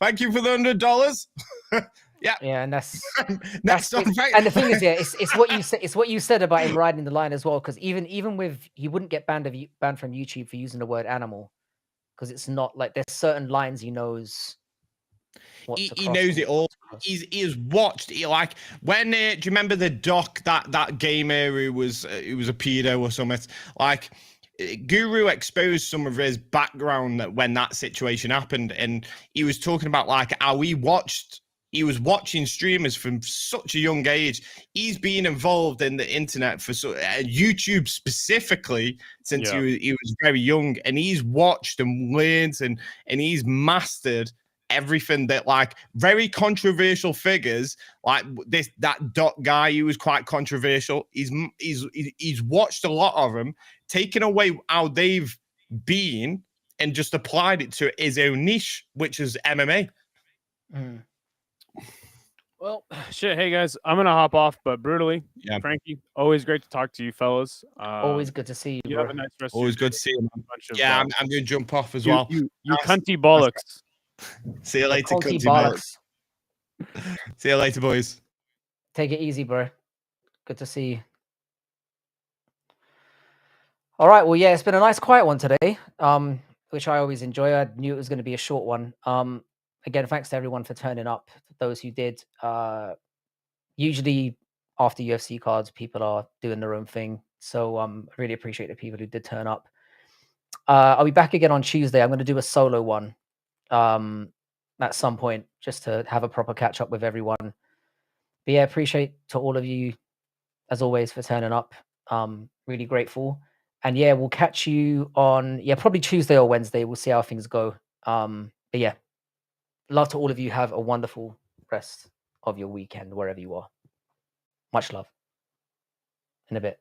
Speaker 3: Thank you for the $100. Yeah,
Speaker 1: and that's
Speaker 3: next on.
Speaker 1: And the thing is, it's what you said. It's what you said about him riding the line as well. Because even with he wouldn't get banned from YouTube for using the word animal, because it's not like there's certain lines he knows.
Speaker 3: He knows it all. He's watched. Like when do you remember the doc that gamer who was a pedo or something? Like Guru exposed some of his background when that situation happened, and he was talking about like how he was watching streamers from such a young age. He's been involved in the internet for YouTube specifically since he was very young, and he's watched and learned and he's mastered everything that like very controversial figures like that Dot guy who was quite controversial. He's watched a lot of them, taken away how they've been and just applied it to his own niche, which is MMA.
Speaker 2: Well, shit. Hey guys, I'm gonna hop off, but brutally, Frankie, always great to talk to you fellas.
Speaker 1: Always good to see you.
Speaker 2: You have a nice rest.
Speaker 3: Always good to see you, man. I'm gonna jump off as well.
Speaker 2: You cunty bollocks.
Speaker 3: See you later,
Speaker 1: Conky
Speaker 3: country mate.
Speaker 1: bollocks.
Speaker 3: See you later, boys.
Speaker 1: Take it easy, bro. Good to see you. All right. Well, yeah, it's been a nice quiet one today, which I always enjoy. I knew it was going to be a short one. Again, thanks to everyone for turning up. Those who did. Usually after UFC cards, people are doing their own thing. So I really appreciate the people who did turn up. I'll be back again on Tuesday. I'm going to do a solo one at some point just to have a proper catch up with everyone. But yeah, appreciate to all of you as always for turning up. Really grateful. And yeah, we'll catch you on probably Tuesday or Wednesday. We'll see how things go. But yeah, love to all of you. Have a wonderful rest of your weekend wherever you are. Much love. In a bit.